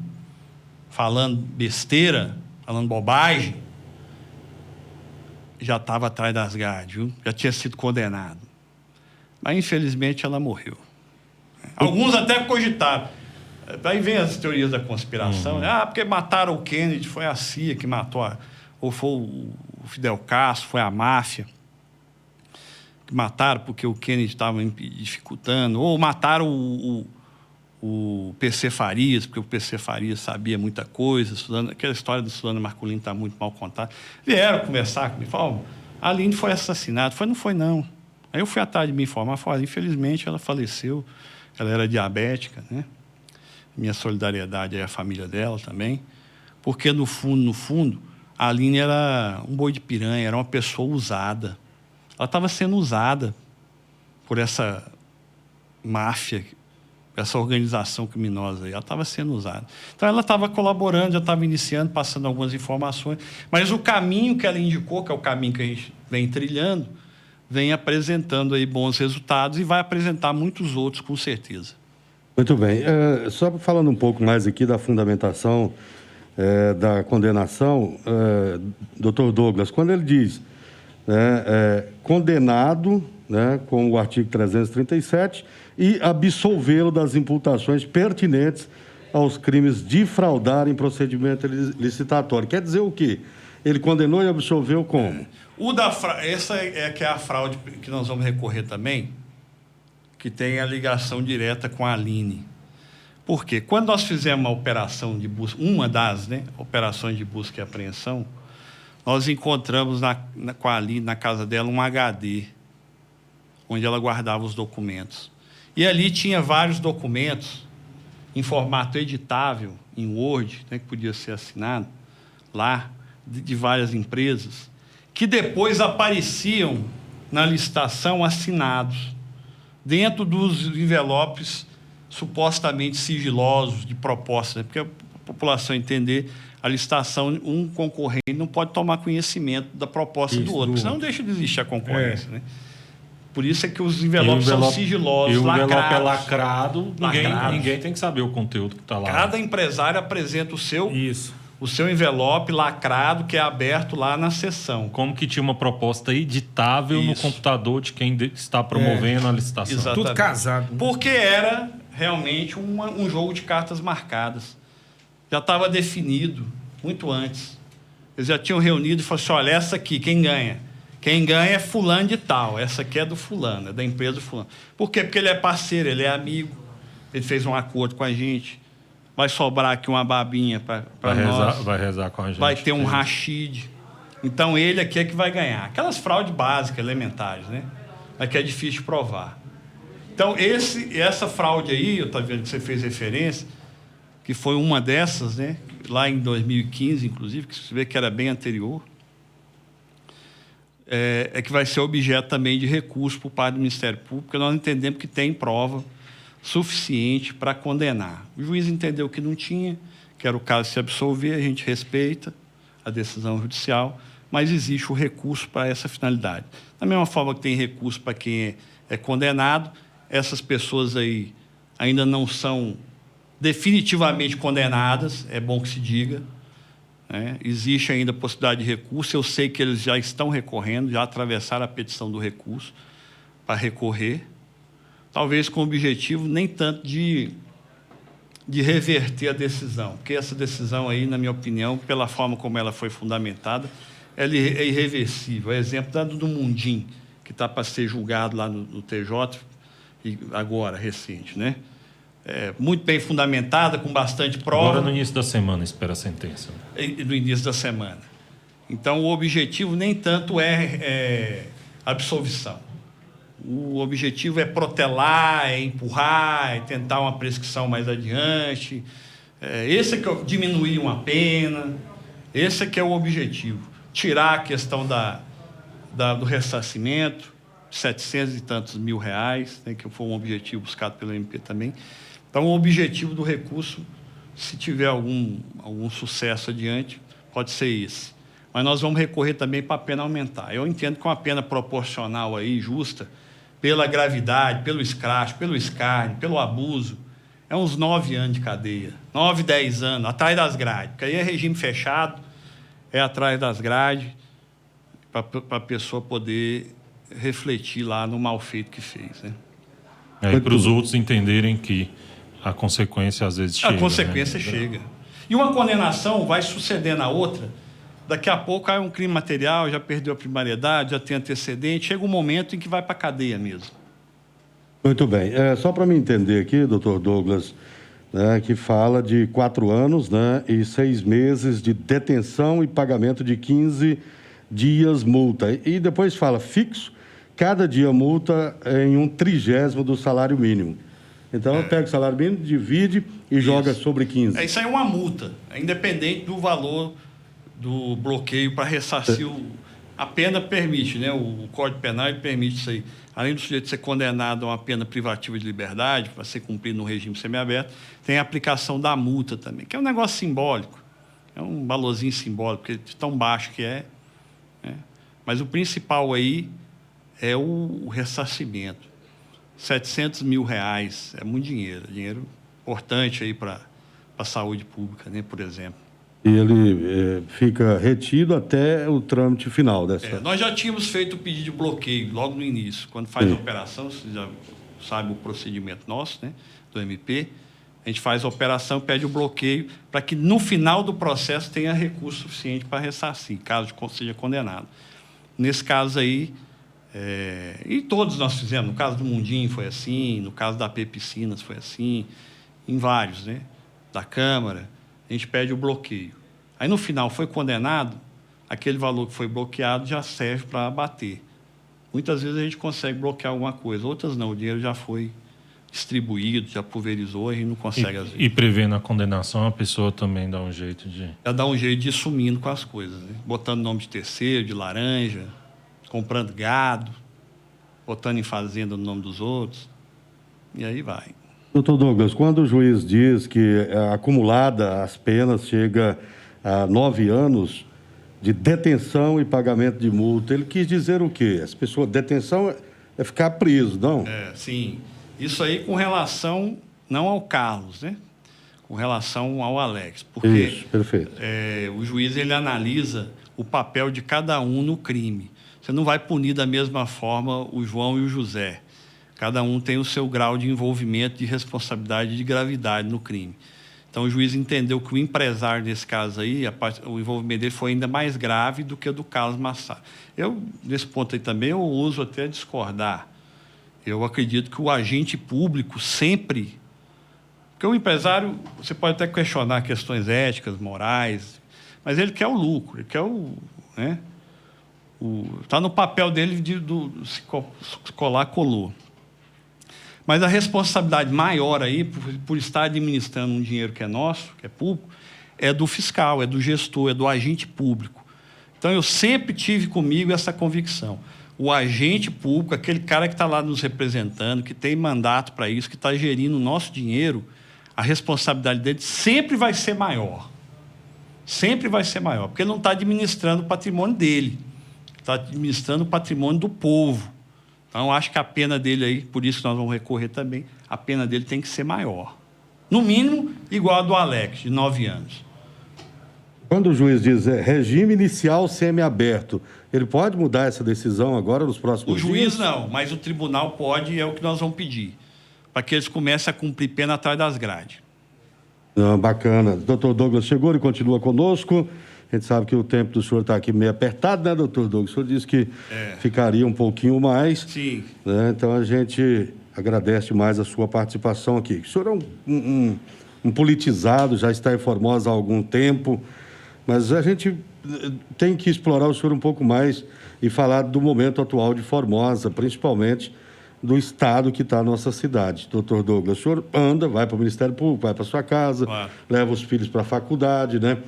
falando besteira, falando bobagem, já estava atrás das grades, viu? Já tinha sido condenado. Mas, infelizmente, ela morreu. Alguns até cogitaram. Aí vem as teorias da conspiração, né? Ah, porque mataram o Kennedy, foi a CIA que matou, ou foi o Fidel Castro, foi a máfia que mataram porque o Kennedy estava dificultando, ou mataram o PC Farias, porque o PC Farias sabia muita coisa, aquela história do Suzano Marcolino está muito mal contada. Vieram conversar comigo, falaram, a Aline foi assassinada. Não foi não. Aí eu fui atrás de me informar, falei, infelizmente ela faleceu, ela era diabética, né? Minha solidariedade é a família dela também, porque no fundo, a Aline era um boi de piranha, era uma pessoa usada. Ela estava sendo usada por essa máfia, essa organização criminosa aí, ela estava sendo usada. Então ela estava colaborando, já estava iniciando, passando algumas informações, mas o caminho que ela indicou, que é o caminho que a gente vem trilhando, vem apresentando aí bons resultados e vai apresentar muitos outros, com certeza. Muito bem. Só falando um pouco mais aqui da fundamentação da condenação, doutor Douglas, quando ele diz condenado, né, com o artigo 337 e absolvê-lo das imputações pertinentes aos crimes de fraudar em procedimento licitatório. Quer dizer o quê? Ele condenou e absolveu como? Essa que é a fraude que nós vamos recorrer também, que tem a ligação direta com a Aline. Por quê? Quando nós fizemos a operação de busca, uma das operações de busca e apreensão, nós encontramos com a Aline, na casa dela, um HD, onde ela guardava os documentos. E ali tinha vários documentos em formato editável, em Word, né, que podia ser assinado lá, de várias empresas, que depois apareciam na licitação assinados, dentro dos envelopes supostamente sigilosos de proposta, né? Porque a população entender a licitação, um concorrente não pode tomar conhecimento da proposta do outro, senão deixa de existir a concorrência. Né? Por isso é que os envelopes são sigilosos, lacrados. E o envelope é lacrados. Ninguém tem que saber o conteúdo que está lá. Cada empresário apresenta o seu envelope lacrado, que é aberto lá na sessão. Como que tinha uma proposta editável no computador de quem está promovendo a licitação. Exatamente. Tudo casado. Porque era realmente um jogo de cartas marcadas. Já estava definido muito antes. Eles já tinham reunido e falaram assim, olha, essa aqui, quem ganha? Quem ganha é fulano de tal. Essa aqui é do fulano, é da empresa do fulano. Por quê? Porque ele é parceiro, ele é amigo. Ele fez um acordo com a gente. Vai sobrar aqui uma babinha para nós. Vai rezar com a gente. Vai ter um rachide. Então, ele aqui é que vai ganhar. Aquelas fraudes básicas, elementares, né? Mas que é difícil de provar. Então, essa fraude aí, eu estou vendo que você fez referência, que foi uma dessas, né? Lá em 2015, inclusive, que você vê que era bem anterior, é que vai ser objeto também de recurso por parte do Ministério Público, porque nós entendemos que tem prova suficiente para condenar. O juiz entendeu que não tinha, que era o caso de se absolver, a gente respeita a decisão judicial, mas existe o recurso para essa finalidade. Da mesma forma que tem recurso para quem é condenado, essas pessoas aí ainda não são definitivamente condenadas, é bom que se diga, né? Existe ainda a possibilidade de recurso, eu sei que eles já estão recorrendo, já atravessaram a petição do recurso para recorrer, talvez com o objetivo nem tanto de reverter a decisão, porque essa decisão aí, na minha opinião, pela forma como ela foi fundamentada, ela é irreversível. É exemplo do Mundim, que está para ser julgado lá no TJ, e agora, recente, né? Muito bem fundamentada, com bastante prova. Agora no início da semana espera a sentença. No início da semana. Então, o objetivo nem tanto é absolvição. O objetivo é protelar, é empurrar, é tentar uma prescrição mais adiante. Esse é que é diminuir uma pena. Esse é que é o objetivo. Tirar a questão do ressarcimento, 700 e tantos mil reais, né, que foi um objetivo buscado pelo MP também. Então, o objetivo do recurso, se tiver algum sucesso adiante, pode ser esse. Mas nós vamos recorrer também para a pena aumentar. Eu entendo que uma pena proporcional aí, justa, pela gravidade, pelo escracho, pelo escárnio, pelo abuso, é uns 9 anos de cadeia. 9, 10 anos, atrás das grades. Porque aí é regime fechado, é atrás das grades, para a pessoa poder refletir lá no mal feito que fez, né? E para os outros entenderem que a consequência às vezes chega. A consequência, né? Chega. E uma condenação vai suceder na outra. Daqui a pouco há um crime material, já perdeu a primariedade, já tem antecedente, chega um momento em que vai para a cadeia mesmo. Muito bem. Só para me entender aqui, doutor Douglas, né, que fala de 4 anos, né, e 6 meses de detenção e pagamento de 15 dias multa. E depois fala fixo, cada dia multa em 1/30 do salário mínimo. Então, pega o salário mínimo, divide e joga sobre 15. Isso aí é uma multa, independente do valor do bloqueio para ressarcir a pena permite, né? O Código Penal permite isso aí. Além do sujeito ser condenado a uma pena privativa de liberdade, para ser cumprido no regime semiaberto, tem a aplicação da multa também, que é um negócio simbólico, é um valorzinho simbólico, porque de tão baixo que é, né? Mas o principal aí é o ressarcimento. 700 mil reais é muito dinheiro importante aí para a saúde pública, né? Por exemplo. E ele fica retido até o trâmite final dessa... Nós já tínhamos feito o pedido de bloqueio logo no início. Quando faz a operação, você já sabe o procedimento nosso, né, do MP, a gente faz a operação, pede o bloqueio, para que no final do processo tenha recurso suficiente para ressarcir, caso seja condenado. Nesse caso aí, e todos nós fizemos, no caso do Mundim foi assim, no caso da AP Piscinas foi assim, em vários, né, da Câmara, a gente pede o bloqueio. Aí, no final, foi condenado, aquele valor que foi bloqueado já serve para abater. Muitas vezes a gente consegue bloquear alguma coisa, outras não, o dinheiro já foi distribuído, já pulverizou, a gente não consegue às vezes. E prevendo a condenação, a pessoa também dá um jeito de... Já dá um jeito de ir sumindo com as coisas, né? Botando nome de terceiro, de laranja, comprando gado, botando em fazenda no nome dos outros, e aí vai. Doutor Douglas, quando o juiz diz que acumulada as penas chega a 9 anos de detenção e pagamento de multa, ele quis dizer o quê? As pessoas, detenção é ficar preso, não? Sim. Isso aí com relação, não ao Carlos, né? Com relação ao Alex. Porque isso, perfeito. O juiz ele analisa o papel de cada um no crime. Você não vai punir da mesma forma o João e o José. Cada um tem o seu grau de envolvimento, de responsabilidade e de gravidade no crime. Então, o juiz entendeu que o empresário desse caso aí, o envolvimento dele foi ainda mais grave do que o do Carlos Massaro. Eu, nesse ponto aí também, eu uso até discordar. Eu acredito que o agente público sempre... Porque o empresário, você pode até questionar questões éticas, morais, mas ele quer o lucro, ele quer o... né? Está no papel dele se colar, colou. Mas a responsabilidade maior aí, por estar administrando um dinheiro que é nosso, que é público, é do fiscal, é do gestor, é do agente público. Então, eu sempre tive comigo essa convicção. O agente público, aquele cara que está lá nos representando, que tem mandato para isso, que está gerindo o nosso dinheiro, a responsabilidade dele sempre vai ser maior. Sempre vai ser maior, porque ele não está administrando o patrimônio dele, está administrando o patrimônio do povo. Então, acho que a pena dele aí, por isso que nós vamos recorrer também, a pena dele tem que ser maior. No mínimo, igual a do Alex, de 9 anos. Quando o juiz diz regime inicial semiaberto, ele pode mudar essa decisão agora nos próximos dias? O juiz não, mas o tribunal pode e é o que nós vamos pedir, para que eles comecem a cumprir pena atrás das grades. Bacana. Doutor Douglas chegou e continua conosco. A gente sabe que o tempo do senhor está aqui meio apertado, né, doutor Douglas? O senhor disse que ficaria um pouquinho mais. Sim. Né? Então, a gente agradece mais a sua participação aqui. O senhor é um politizado, já está em Formosa há algum tempo, mas a gente tem que explorar o senhor um pouco mais e falar do momento atual de Formosa, principalmente do estado que está a nossa cidade. Doutor Douglas, o senhor anda, vai para o Ministério Público, vai para sua casa, claro, leva os filhos para a faculdade, né?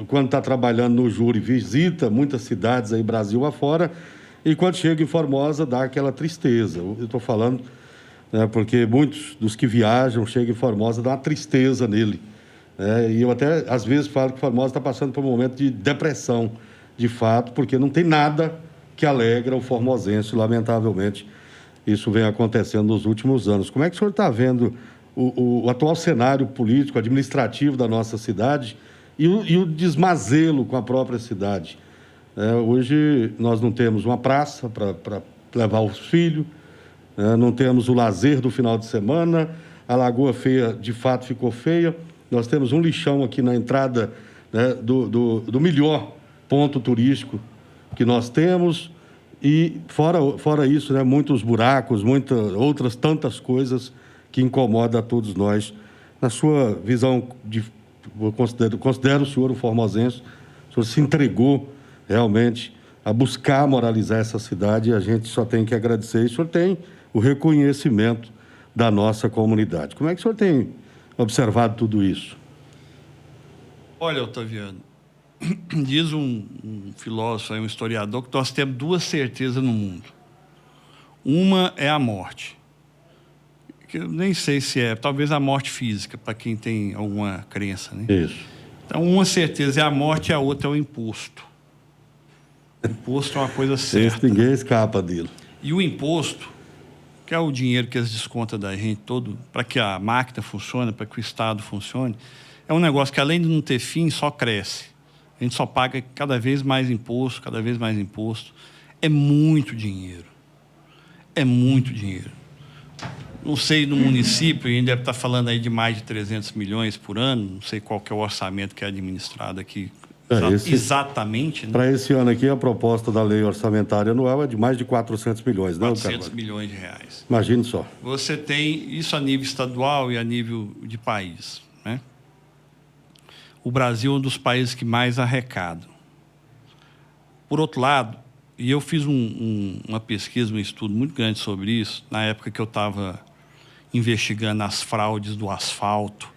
Quando está trabalhando no júri, visita muitas cidades aí, Brasil afora, e quando chega em Formosa, dá aquela tristeza. Eu estou falando, né, porque muitos dos que viajam, chegam em Formosa, dá uma tristeza nele. E eu até, às vezes, falo que Formosa está passando por um momento de depressão, de fato, porque não tem nada que alegra o formosense, lamentavelmente. Isso vem acontecendo nos últimos anos. Como é que o senhor está vendo o atual cenário político, administrativo da nossa cidade e o desmazelo com a própria cidade? Hoje nós não temos uma praça para levar os filhos, não temos o lazer do final de semana, a Lagoa Feia de fato ficou feia, nós temos um lixão aqui na entrada, né, do melhor ponto turístico que nós temos. E, fora isso, né, muitos buracos, muitas outras tantas coisas que incomodam a todos nós. Na sua visão, eu considero o senhor um formosense, o senhor se entregou realmente a buscar moralizar essa cidade e a gente só tem que agradecer. E o senhor tem o reconhecimento da nossa comunidade. Como é que o senhor tem observado tudo isso? Olha, Otaviano, diz um filósofo, um historiador, que nós temos duas certezas no mundo. Uma é a morte, que eu nem sei se é, talvez a morte física, para quem tem alguma crença, né? Isso. Então, uma certeza é a morte e a outra é o imposto. O imposto é uma coisa certa. Ninguém escapa dele. E o imposto, que é o dinheiro que eles descontam da gente todo, para que a máquina funcione, para que o Estado funcione, é um negócio que, além de não ter fim, só cresce. A gente só paga cada vez mais imposto, cada vez mais imposto. É muito dinheiro. É muito dinheiro. Não sei, no município, a gente deve estar falando aí de mais de 300 milhões por ano, não sei qual que é o orçamento que é administrado aqui exatamente. Né? Para esse ano aqui, a proposta da lei orçamentária anual é de mais de 400 milhões, né, 400 milhões de reais. Imagine só. Você tem isso a nível estadual e a nível de país, né? O Brasil é um dos países que mais arrecada. Por outro lado, e eu fiz uma pesquisa, um estudo muito grande sobre isso, na época que eu estava investigando as fraudes do asfalto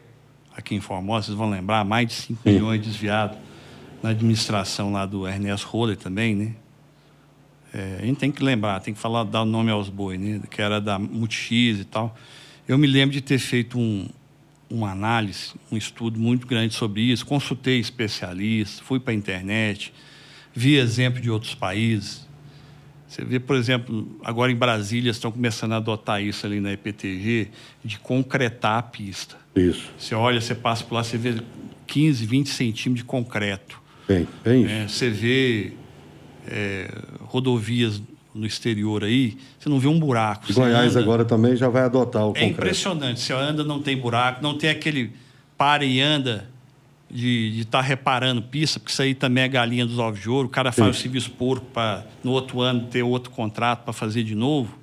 aqui em Formosa, vocês vão lembrar, mais de 5 milhões desviados na administração lá do Ernesto Roller também, né? A gente tem que lembrar, tem que falar, dar o nome aos bois, né? Que era da Multix e tal. Eu me lembro de ter feito uma análise, um estudo muito grande sobre isso, consultei especialistas, fui para a internet, vi exemplo de outros países. Você vê, por exemplo, agora em Brasília estão começando a adotar isso ali na EPTG, de concretar a pista. Isso. Você olha, você passa por lá, você vê 15, 20 centímetros de concreto. Bem isso. Você vê rodovias no exterior aí, você não vê um buraco. Goiás agora também já vai adotar o concreto. É impressionante. Você anda, não tem buraco, não tem aquele para e anda de estar reparando pista, porque isso aí também é galinha dos ovos de ouro. O cara faz o serviço porco para, no outro ano, ter outro contrato para fazer de novo.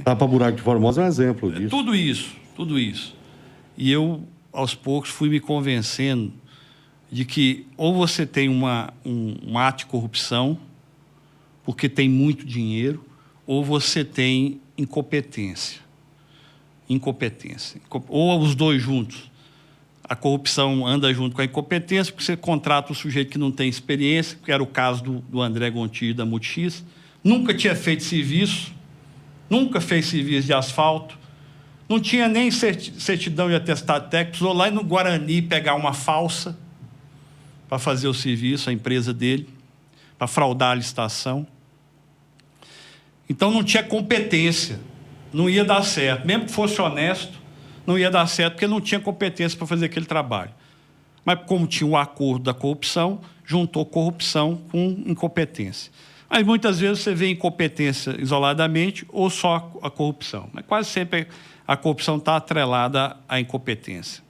Tapa Buraco de Formosa é um exemplo disso. Tudo isso. E eu, aos poucos, fui me convencendo de que ou você tem um ato de corrupção, porque tem muito dinheiro, ou você tem incompetência. Ou os dois juntos. A corrupção anda junto com a incompetência, porque você contrata um sujeito que não tem experiência, que era o caso do André Gontijo, da Multis, nunca tinha feito serviço, nunca fez serviço de asfalto, não tinha nem certidão de atestado técnico, precisou lá no Guarani pegar uma falsa para fazer o serviço, a empresa dele, para fraudar a licitação. Então não tinha competência, não ia dar certo. Mesmo que fosse honesto, não ia dar certo, porque não tinha competência para fazer aquele trabalho. Mas como tinha o acordo da corrupção, juntou corrupção com incompetência. Mas muitas vezes você vê incompetência isoladamente ou só a corrupção. Mas quase sempre a corrupção está atrelada à incompetência.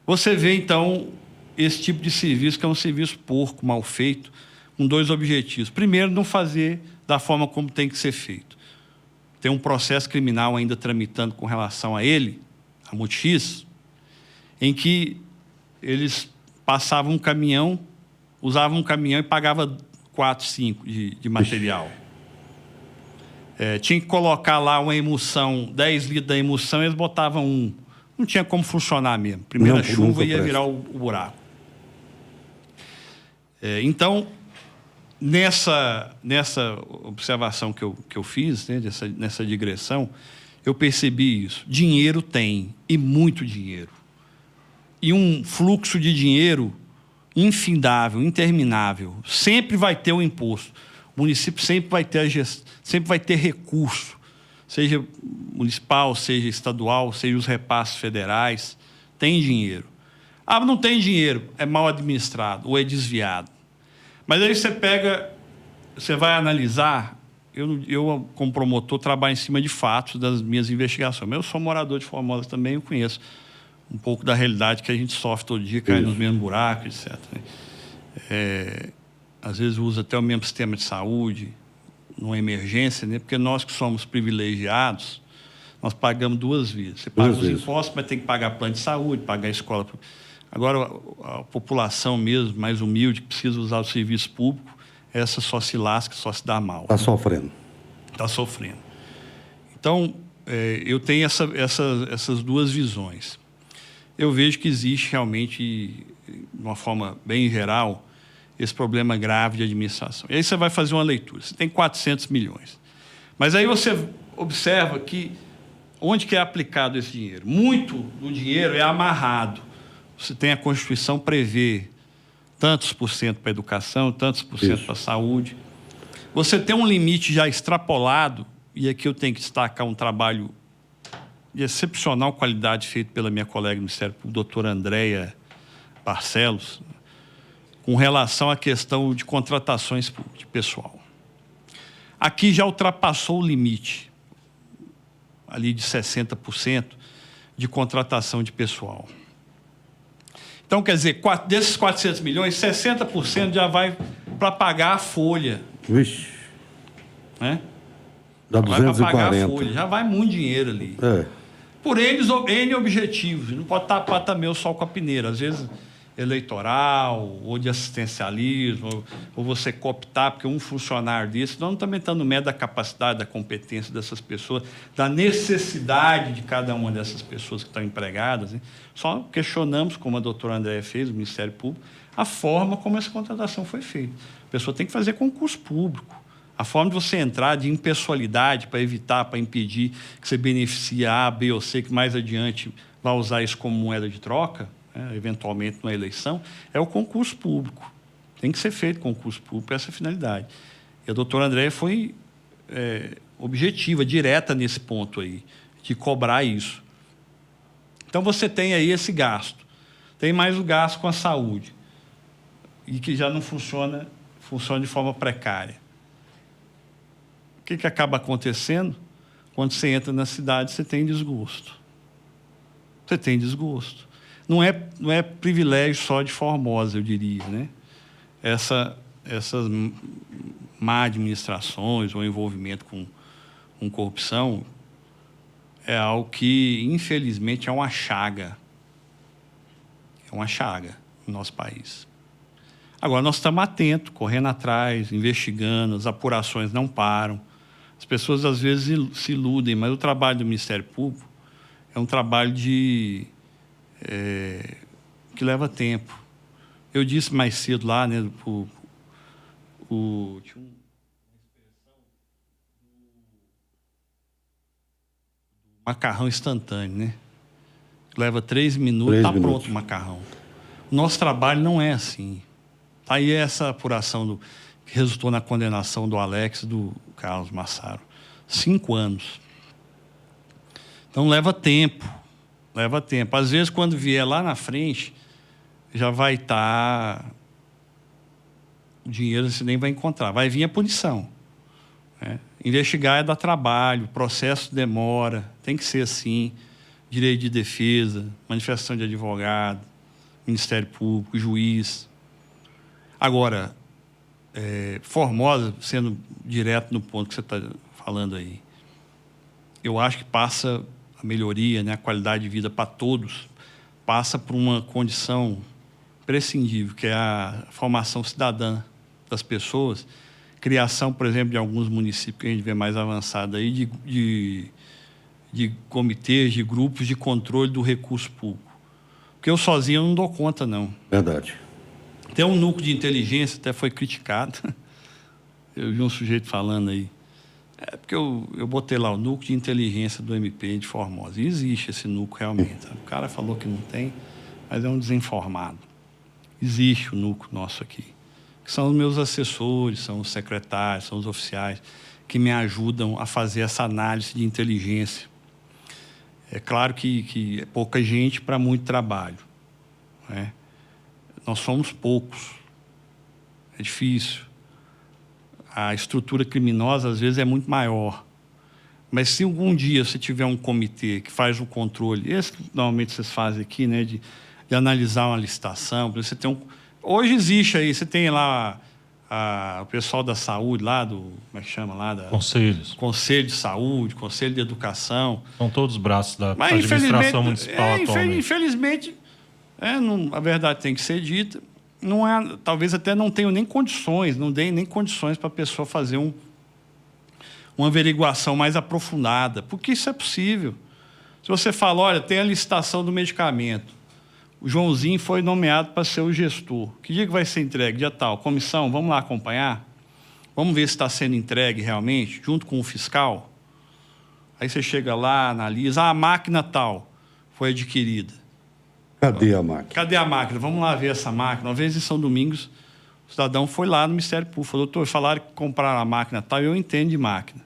Você vê, então, esse tipo de serviço, que é um serviço porco, mal feito, com dois objetivos. Primeiro, não fazer da forma como tem que ser feito. Tem um processo criminal ainda tramitando com relação a ele, a Multis, em que eles passavam um caminhão, usavam um caminhão e pagavam 4, 5 de material. Tinha que colocar lá uma emulsão, 10 litros da emulsão, eles botavam 1. Não tinha como funcionar mesmo. Primeira chuva ia virar o buraco. Então, nessa observação que eu fiz, né, nessa digressão, eu percebi isso. Dinheiro tem, e muito dinheiro. E um fluxo de dinheiro infindável, interminável. Sempre vai ter o imposto. O município sempre vai ter sempre vai ter recurso, seja municipal, seja estadual, seja os repasses federais. Tem dinheiro. Ah, não tem dinheiro, é mal administrado ou é desviado. Mas aí você vai analisar. Eu, como promotor, trabalho em cima de fatos das minhas investigações. Mas eu sou morador de Formosa também, eu conheço um pouco da realidade que a gente sofre todo dia, cai nos mesmos buracos, etc. Às vezes usa até o mesmo sistema de saúde, numa emergência, né? Porque nós que somos privilegiados, nós pagamos 2 vezes. Você paga os impostos, mas tem que pagar plano de saúde, pagar a escola. Agora, a população mesmo, mais humilde, que precisa usar o serviço público, essa só se lasca, só se dá mal. Está sofrendo. Está sofrendo. Então, eu tenho essas duas visões. Eu vejo que existe realmente, de uma forma bem geral, esse problema grave de administração. E aí você vai fazer uma leitura. Você tem 400 milhões. Mas aí você observa que onde que é aplicado esse dinheiro? Muito do dinheiro é amarrado. Você tem a Constituição prevê tantos por cento para a educação, tantos por cento para a saúde. Você tem um limite já extrapolado, e aqui eu tenho que destacar um trabalho de excepcional qualidade feito pela minha colega do Ministério Público, doutora Andréia Barcelos, com relação à questão de contratações de pessoal. Aqui já ultrapassou o limite, ali de 60% de contratação de pessoal. Então, quer dizer, desses 400 milhões, 60% já vai para pagar a folha. Vixe. Né? Dá 240. Vai para pagar a folha, já vai muito dinheiro ali. Por N objetivos. Não pode tapar também o sol com a peneira. Às vezes, eleitoral, ou de assistencialismo, ou você cooptar, porque um funcionário desse, nós não estamos entrando no mérito da capacidade, da competência dessas pessoas, da necessidade de cada uma dessas pessoas que estão empregadas, né? Só questionamos, como a doutora Andréia fez, o Ministério Público, a forma como essa contratação foi feita. A pessoa tem que fazer concurso público. A forma de você entrar de impessoalidade para evitar, para impedir que você beneficie A, B ou C, que mais adiante vai usar isso como moeda de troca, eventualmente numa eleição, é o concurso público. Tem que ser feito concurso público para essa finalidade. E a doutora Andréia foi objetiva, direta nesse ponto aí, de cobrar isso. Então, você tem aí esse gasto. Tem mais o gasto com a saúde, e que já não funciona de forma precária. O que acaba acontecendo? Quando você entra na cidade, você tem desgosto. Você tem desgosto. não é privilégio só de Formosa, eu diria, né? Essas má administrações ou envolvimento com corrupção é algo que, infelizmente, é uma chaga. É uma chaga no nosso país. Agora, nós estamos atentos, correndo atrás, investigando, as apurações não param. As pessoas, às vezes, se iludem, mas o trabalho do Ministério Público é um trabalho que leva tempo. Eu disse mais cedo lá, né, tinha uma expressão do macarrão instantâneo, né? Leva 3 minutos, está pronto o macarrão. O nosso trabalho não é assim. Aí essa apuração que resultou na condenação do Alex e do Carlos Massaro. 5 anos. Então leva tempo. Leva tempo. Às vezes, quando vier lá na frente, já vai estar... O dinheiro você nem vai encontrar. Vai vir a punição. Né? Investigar é dar trabalho, o processo demora, tem que ser assim. Direito de defesa, manifestação de advogado, Ministério Público, juiz. Agora, Formosa, sendo direto no ponto que você está falando aí, eu acho que passa a melhoria, né, a qualidade de vida para todos, passa por uma condição prescindível, que é a formação cidadã das pessoas, criação, por exemplo, de alguns municípios que a gente vê mais avançado aí, de comitês, de grupos de controle do recurso público. Porque eu sozinho não dou conta, não. Verdade. Tem um núcleo de inteligência, até foi criticado. Eu vi um sujeito falando aí. Porque eu botei lá o núcleo de inteligência do MP de Formosa. E existe esse núcleo realmente. O cara falou que não tem, mas é um desinformado. Existe o núcleo nosso aqui. Que são os meus assessores, são os secretários, são os oficiais que me ajudam a fazer essa análise de inteligência. É claro que é pouca gente para muito trabalho, né? Nós somos poucos. É difícil. A estrutura criminosa, às vezes, é muito maior. Mas se algum dia você tiver um comitê que faz o controle, esse que normalmente vocês fazem aqui, né, de analisar uma licitação, você tem hoje existe aí, você tem lá o pessoal da saúde, lá do, como é que chama lá? Conselhos. Conselho de Saúde, Conselho de Educação. São todos os braços da Mas, administração municipal atualmente. Infelizmente, a verdade tem que ser dita, não é, talvez até não tenham nem condições, não deem nem condições para a pessoa fazer uma averiguação mais aprofundada, porque isso é possível. Se você fala, olha, tem a licitação do medicamento, o Joãozinho foi nomeado para ser o gestor. Que dia que vai ser entregue? Dia tal. Comissão, vamos lá acompanhar? Vamos ver se está sendo entregue realmente, junto com o fiscal? Aí você chega lá, analisa, a máquina tal foi adquirida. Cadê a máquina? Cadê a máquina? Vamos lá ver essa máquina. Uma vez em São Domingos, o cidadão foi lá no Ministério Público, falou, doutor, falaram que compraram a máquina tal, eu entendo de máquina.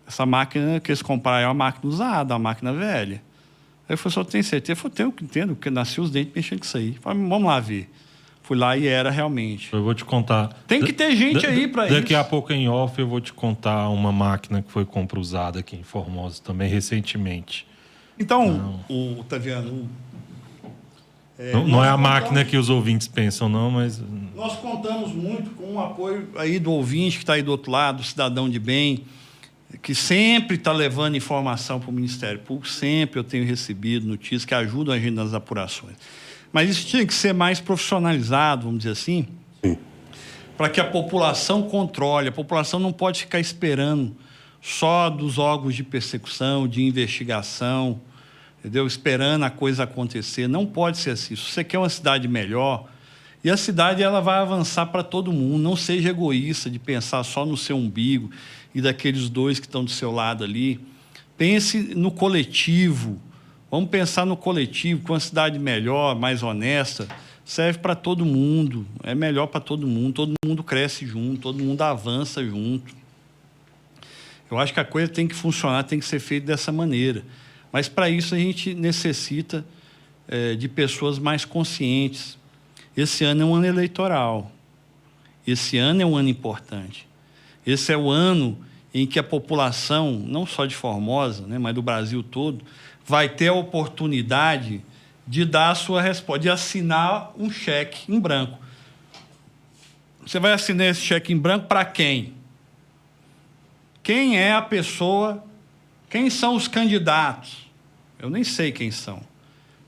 Essa máquina que eles compraram é uma máquina usada, uma máquina velha. Aí eu falei, senhor, tem certeza? Eu falei, tenho que entendo, porque nasci os dentes mexendo com isso aí. Eu falei, vamos lá ver. Fui lá e era realmente. Eu vou te contar. Tem que ter gente aí para isso. Daqui a pouco em off eu vou te contar uma máquina que foi compra usada aqui em Formosa também recentemente. Então, Taviano... não é a máquina que os ouvintes pensam, não, mas... Nós contamos muito com o apoio aí do ouvinte que está aí do outro lado, do cidadão de bem, que sempre está levando informação para o Ministério Público, sempre eu tenho recebido notícias que ajudam a gente nas apurações. Mas isso tinha que ser mais profissionalizado, vamos dizer assim, para que a população controle. A população não pode ficar esperando só dos órgãos de persecução, de investigação, entendeu? Esperando a coisa acontecer. Não pode ser assim. Se você quer uma cidade melhor, e a cidade ela vai avançar para todo mundo. Não seja egoísta de pensar só no seu umbigo e daqueles dois que estão do seu lado ali. Pense no coletivo. Vamos pensar no coletivo, com uma cidade melhor, mais honesta, serve para todo mundo, é melhor para todo mundo cresce junto, todo mundo avança junto. Eu acho que a coisa tem que funcionar, tem que ser feita dessa maneira. Mas, para isso, a gente necessita de pessoas mais conscientes. Esse ano é um ano eleitoral. Esse ano é um ano importante. Esse é o ano em que a população, não só de Formosa, né, mas do Brasil todo, vai ter a oportunidade de dar a sua resposta, de assinar um cheque em branco. Você vai assinar esse cheque em branco para quem? Quem é a pessoa? Quem são os candidatos? Eu nem sei quem são.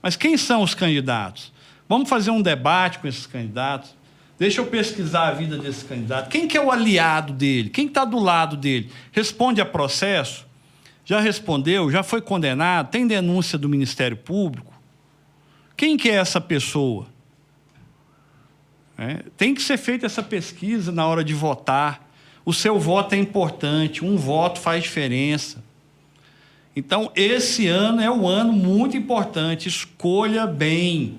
Mas quem são os candidatos? Vamos fazer um debate com esses candidatos. Deixa eu pesquisar a vida desse candidato. Quem que é o aliado dele? Quem está do lado dele? Responde a processo? Já respondeu? Já foi condenado? Tem denúncia do Ministério Público? Quem que é essa pessoa? Tem que ser feita essa pesquisa na hora de votar. O seu voto é importante. Um voto faz diferença. Então, esse ano é um ano muito importante. Escolha bem,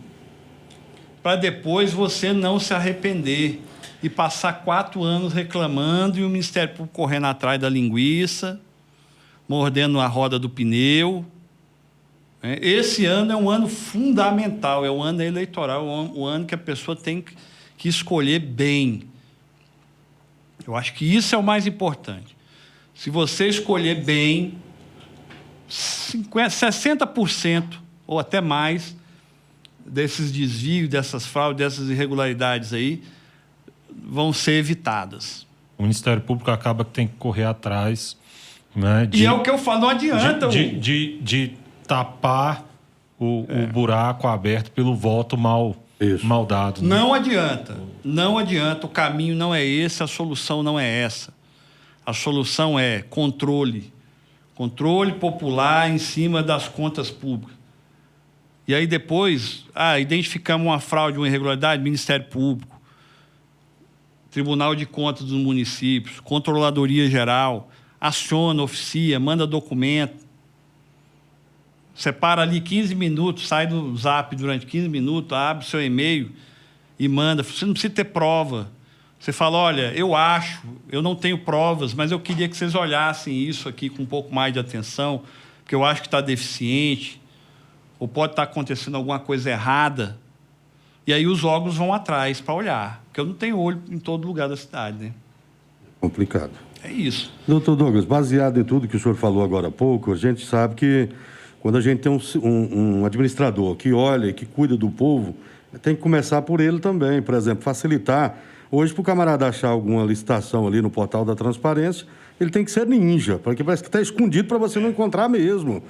para depois você não se arrepender e passar 4 anos reclamando e o Ministério Público correndo atrás da linguiça, mordendo a roda do pneu. Esse ano é um ano fundamental, é um ano eleitoral, o ano que a pessoa tem que escolher bem. Eu acho que isso é o mais importante. Se você escolher bem, 60% ou até mais desses desvios, dessas fraudes, dessas irregularidades aí, vão ser evitadas. O Ministério Público acaba que tem que correr atrás, né, e é o que eu falo, não adianta... De tapar o buraco aberto pelo voto mal dado. Né? Não adianta. Não adianta. O caminho não é esse, a solução não é essa. A solução é controle. Controle popular em cima das contas públicas. E aí depois, identificamos uma fraude, uma irregularidade, Ministério Público, Tribunal de Contas dos municípios, Controladoria Geral, aciona, oficia, manda documento. Separa ali 15 minutos, sai do Zap durante 15 minutos, abre seu e-mail e manda. Você não precisa ter prova. Você fala, olha, eu não tenho provas, mas eu queria que vocês olhassem isso aqui com um pouco mais de atenção, porque eu acho que está deficiente, ou pode estar acontecendo alguma coisa errada. E aí os órgãos vão atrás para olhar, porque eu não tenho olho em todo lugar da cidade, né? Complicado. É isso. Doutor Douglas, baseado em tudo que o senhor falou agora há pouco, a gente sabe que quando a gente tem um administrador que olha e que cuida do povo, tem que começar por ele também. Por exemplo, facilitar. Hoje, para o camarada achar alguma licitação ali no portal da transparência, ele tem que ser ninja, porque parece que está escondido para você não encontrar mesmo.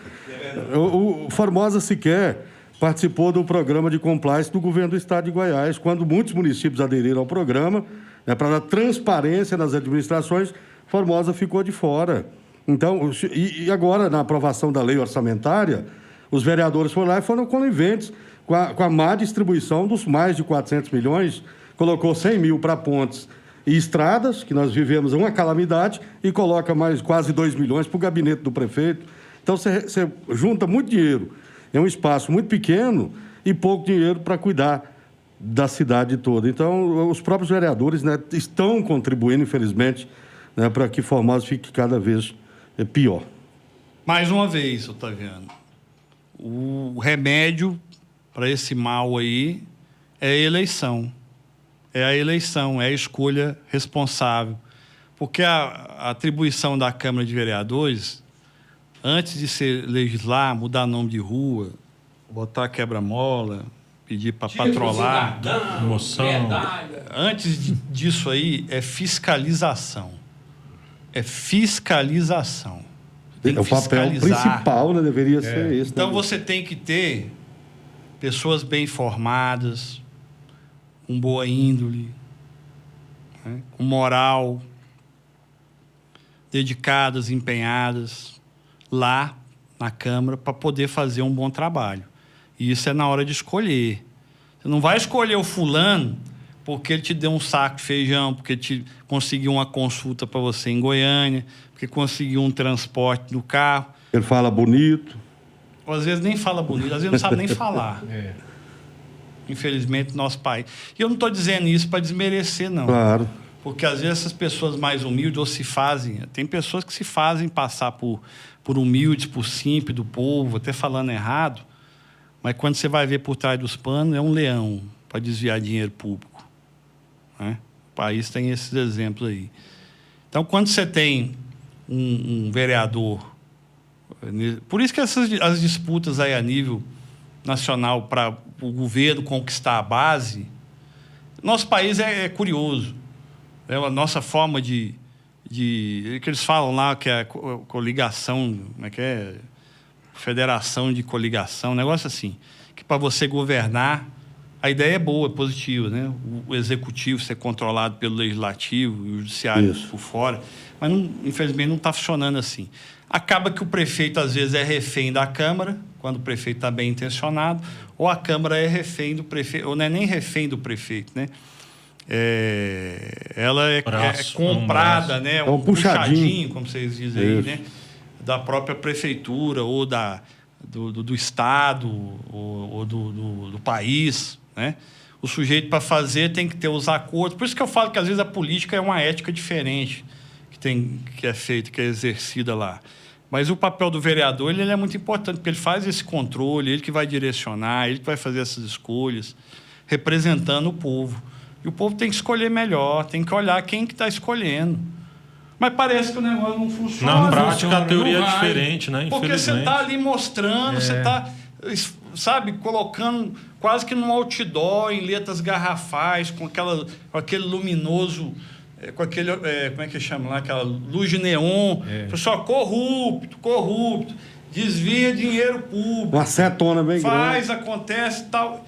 O Formosa sequer participou do programa de compliance do governo do estado de Goiás, quando muitos municípios aderiram ao programa, né, para dar transparência nas administrações, Formosa ficou de fora. Então, e agora, na aprovação da lei orçamentária, os vereadores foram lá e foram coniventes com a má distribuição dos mais de 400 milhões, colocou 100 mil para pontes e estradas, que nós vivemos uma calamidade, e coloca mais quase 2 milhões para o gabinete do prefeito. Então, você junta muito dinheiro em um espaço muito pequeno e pouco dinheiro para cuidar da cidade toda. Então, os próprios vereadores, né, estão contribuindo, infelizmente, né, para que Formosa fique cada vez pior. Mais uma vez, Otaviano, o remédio para esse mal aí é a eleição. É a eleição, é a escolha responsável. Porque a atribuição da Câmara de Vereadores, antes de se legislar, mudar nome de rua, botar quebra-mola, pedir para patrolar, moção. antes disso aí, é fiscalização. É fiscalização. Tem que o papel principal, né, deveria ser esse. Então, né? você tem que ter pessoas bem formadas, com boa índole, né, com moral, dedicadas, empenhadas, lá na Câmara, para poder fazer um bom trabalho. E isso é na hora de escolher. Você não vai escolher o fulano porque ele te deu um saco de feijão, porque te conseguiu uma consulta para você em Goiânia, porque conseguiu um transporte no carro. Ele fala bonito. Ou às vezes nem fala bonito, às vezes não sabe nem falar. Infelizmente, no nosso país. E eu não estou dizendo isso para desmerecer, não. Claro. Porque às vezes essas pessoas mais humildes ou se fazem... Tem pessoas que se fazem passar por humildes, por simples do povo, até falando errado, mas quando você vai ver por trás dos panos, é um leão para desviar dinheiro público. Né? O país tem esses exemplos aí. Então, quando você tem um vereador... Por isso que as disputas aí a nível nacional para o governo conquistar a base, nosso país é curioso. É a nossa forma de que eles falam lá que é a coligação, como é que é? Federação de coligação, um negócio assim, que para você governar, a ideia é boa, é positiva, né? O executivo ser controlado pelo legislativo e o judiciário por fora, mas não, infelizmente não está funcionando assim. Acaba que o prefeito às vezes é refém da Câmara, quando o prefeito está bem intencionado, ou a Câmara é refém do prefeito, ou não é nem refém do prefeito, né? Ela é comprada, né? É um puxadinho, como vocês dizem aí, né? Da própria prefeitura ou do Estado ou do país, né? O sujeito, para fazer, tem que ter os acordos. Por isso que eu falo que, às vezes, a política é uma ética diferente que é feita, que é exercida lá. Mas o papel do vereador ele é muito importante, porque ele faz esse controle, ele que vai direcionar, ele que vai fazer essas escolhas, representando o povo. E o povo tem que escolher melhor, tem que olhar quem que está escolhendo. Mas parece que o negócio não funciona. Na prática, a teoria é diferente, né? Porque você está ali mostrando, você está, sabe, colocando quase que num outdoor, em letras garrafais, com aquele luminoso, com aquele, como é que chama lá? Aquela luz de neon. Pessoal, corrupto, desvia dinheiro público. Uma setona bem grande. Acontece tal.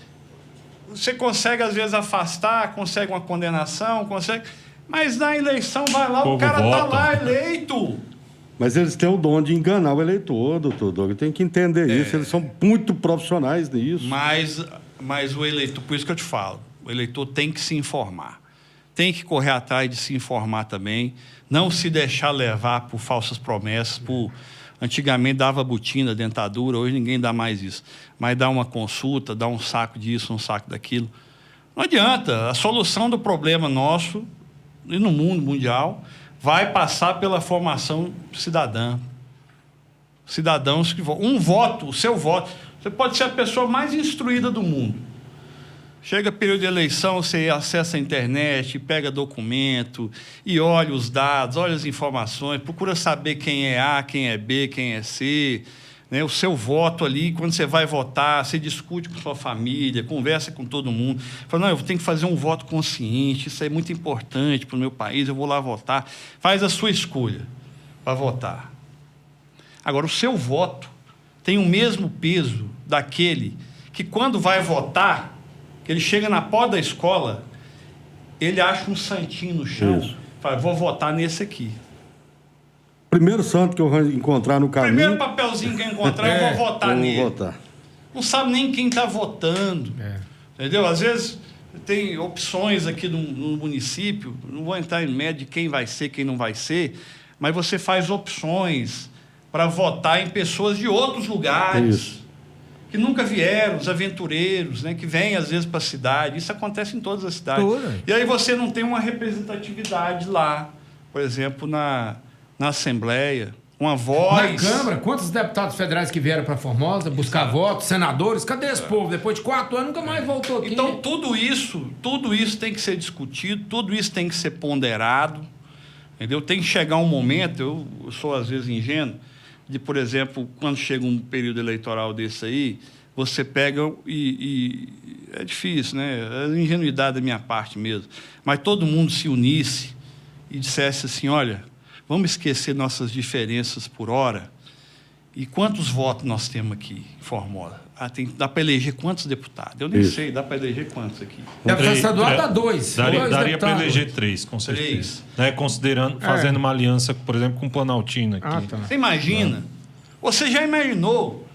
Você consegue, às vezes, afastar, consegue uma condenação, consegue... Mas na eleição, vai lá, o cara está lá eleito. Mas eles têm o dom de enganar o eleitor, doutor Douglas. Tem que entender isso. Eles são muito profissionais nisso. Mas o eleitor, por isso que eu te falo, o eleitor tem que se informar. Tem que correr atrás de se informar também. Não se deixar levar por falsas promessas, Antigamente dava botina, dentadura, hoje ninguém dá mais isso. Mas dá uma consulta, dá um saco disso, um saco daquilo. Não adianta. A solução do problema nosso, e no mundo mundial, vai passar pela formação cidadã. Cidadãos que votam. O seu voto. Você pode ser a pessoa mais instruída do mundo. Chega período de eleição, você acessa a internet, pega documento e olha os dados, olha as informações, procura saber quem é A, quem é B, quem é C, né? O seu voto ali, quando você vai votar, você discute com sua família, conversa com todo mundo. Fala, não, eu tenho que fazer um voto consciente, isso é muito importante para o meu país, eu vou lá votar. Faz a sua escolha para votar. Agora, o seu voto tem o mesmo peso daquele que, quando vai votar, que ele chega na porta da escola, ele acha um santinho no chão, fala, vou votar nesse aqui. Primeiro santo que eu vou encontrar no caminho... Primeiro papelzinho que eu encontrar, eu vou votar nele. Votar. Não sabe nem quem está votando. Entendeu? Às vezes tem opções aqui no município, não vou entrar em média de quem vai ser, quem não vai ser, mas você faz opções para votar em pessoas de outros lugares. Que nunca vieram, os aventureiros, né, que vêm às vezes para a cidade. Isso acontece em todas as cidades. E aí você não tem uma representatividade lá, por exemplo, na Assembleia, uma voz... Na Câmara, quantos deputados federais que vieram para Formosa buscar votos, senadores, cadê esse povo? Depois de 4 anos nunca mais voltou aqui. Então tudo isso tem que ser discutido, tudo isso tem que ser ponderado, entendeu? Tem que chegar um momento, eu sou às vezes ingênuo, de, por exemplo, quando chega um período eleitoral desse aí, você pega e é difícil, né? É ingenuidade da minha parte mesmo. Mas todo mundo se unisse e dissesse assim, olha, vamos esquecer nossas diferenças por hora. E quantos votos nós temos aqui em Formosa? Dá para eleger quantos deputados? Eu nem sei, dá para eleger quantos aqui? Deputado estadual dá 2. Daria para eleger 3, com certeza. 3. Né? Considerando, fazendo uma aliança, por exemplo, com o Planaltino aqui. Você imagina? Você já imaginou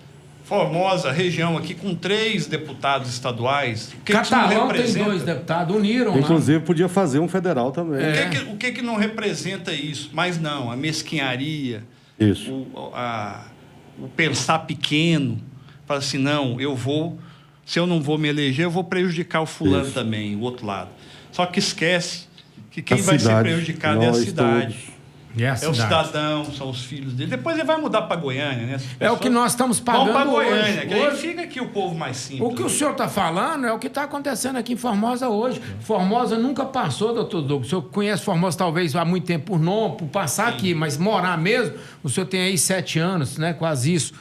Formosa, região aqui, com 3 deputados estaduais? Catalão tem 2 deputados, uniram. Inclusive, podia fazer um federal também. O que não representa isso? Mas não, a mesquinharia, o pensar pequeno. Fala assim, não, se eu não vou me eleger, eu vou prejudicar o fulano também, o outro lado. Só que esquece que quem vai ser prejudicado é a cidade. É o cidadão, são os filhos dele. Depois ele vai mudar para Goiânia, né? É o que nós estamos pagando para Goiânia, hoje. Que aí fica aqui o povo mais simples. O que o senhor está falando é o que está acontecendo aqui em Formosa hoje. Formosa nunca passou, doutor Douglas. O senhor conhece Formosa talvez há muito tempo por passar aqui, mas morar mesmo, o senhor tem aí 7 anos, né? Quase isso.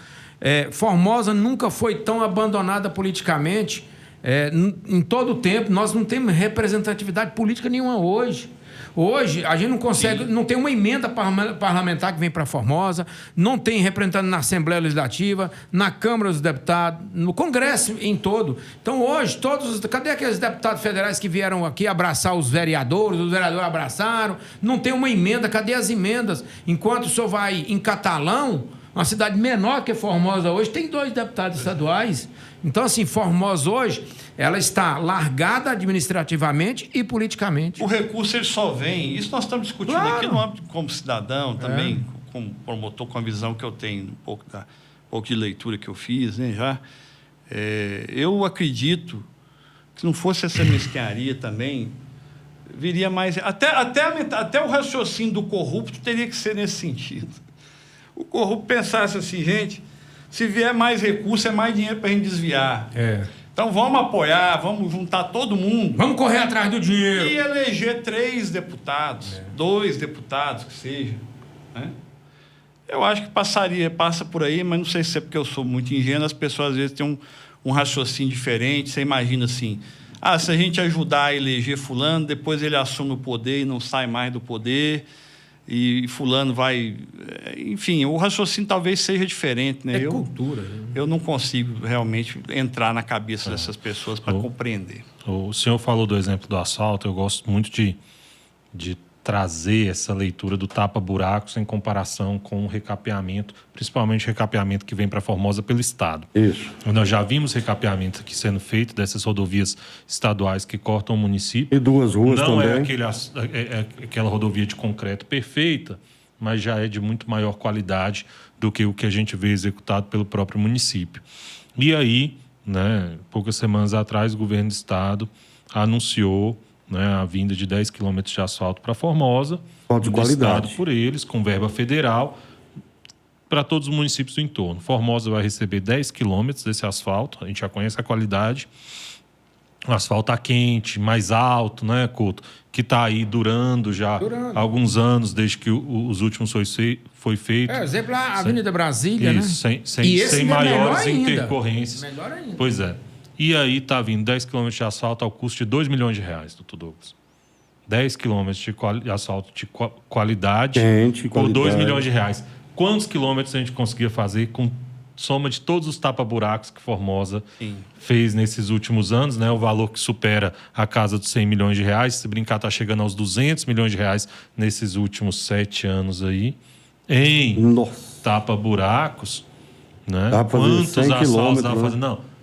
Formosa nunca foi tão abandonada politicamente. Em todo o tempo, nós não temos representatividade política nenhuma hoje. Hoje, a gente não consegue, não tem uma emenda parlamentar que vem para Formosa, não tem representante na Assembleia Legislativa, na Câmara dos Deputados, no Congresso em todo. Então, hoje, cadê aqueles deputados federais que vieram aqui abraçar os vereadores abraçaram, não tem uma emenda, cadê as emendas? Enquanto o senhor vai em Catalão, uma cidade menor que Formosa hoje, tem 2 deputados estaduais. Então, assim, Formosa hoje, ela está largada administrativamente e politicamente. O recurso, ele só vem... Isso nós estamos discutindo aqui no âmbito como cidadão, também como promotor, com a visão que eu tenho, um pouco de leitura que eu fiz, né, já. Eu acredito que, se não fosse essa mesquinharia também, viria mais... Até o raciocínio do corrupto teria que ser nesse sentido. O corrupto pensasse assim, gente, se vier mais recurso, é mais dinheiro para a gente desviar. Então, vamos apoiar, vamos juntar todo mundo. Vamos correr atrás do dinheiro. E eleger 3 deputados, 2 deputados, que seja. Né? Eu acho que passa por aí, mas não sei se é porque eu sou muito ingênuo, as pessoas às vezes têm um raciocínio diferente. Você imagina assim, se a gente ajudar a eleger fulano, depois ele assume o poder e não sai mais do poder... E fulano vai... Enfim, o raciocínio talvez seja diferente, né? Cultura. Eu não consigo realmente entrar na cabeça dessas pessoas para compreender. O senhor falou do exemplo do asfalto. Eu gosto muito de trazer essa leitura do tapa-buracos em comparação com o recapeamento, principalmente o recapeamento que vem para Formosa pelo Estado. Isso. Nós já vimos recapeamento aqui sendo feito dessas rodovias estaduais que cortam o município. E 2 ruas não também. Não aquela rodovia de concreto perfeita, mas já é de muito maior qualidade do que o que a gente vê executado pelo próprio município. E aí, né, poucas semanas atrás, o governo do Estado anunciou, né, a vinda de 10 quilômetros de asfalto para Formosa, de qualidade, por eles, com verba federal, para todos os municípios do entorno. Formosa vai receber 10 quilômetros desse asfalto, a gente já conhece a qualidade. O asfalto está quente, mais alto, né, Couto? Que está aí durando já há alguns anos, desde que os últimos foi feito. Exemplo, a Avenida Brasília, isso, né? sem maiores intercorrências. Melhor ainda. Pois é. E aí está vindo 10 quilômetros de asfalto ao custo de R$2 milhões, doutor Douglas. 10 quilômetros de asfalto de qualidade por R$2 milhões. Quantos quilômetros a gente conseguia fazer com soma de todos os tapa-buracos que Formosa fez nesses últimos anos, né? O valor que supera a casa dos R$100 milhões. Se brincar, está chegando aos R$200 milhões nesses últimos 7 anos aí. Em tapa-buracos, né? Quantos asfaltos dá para fazer? Não.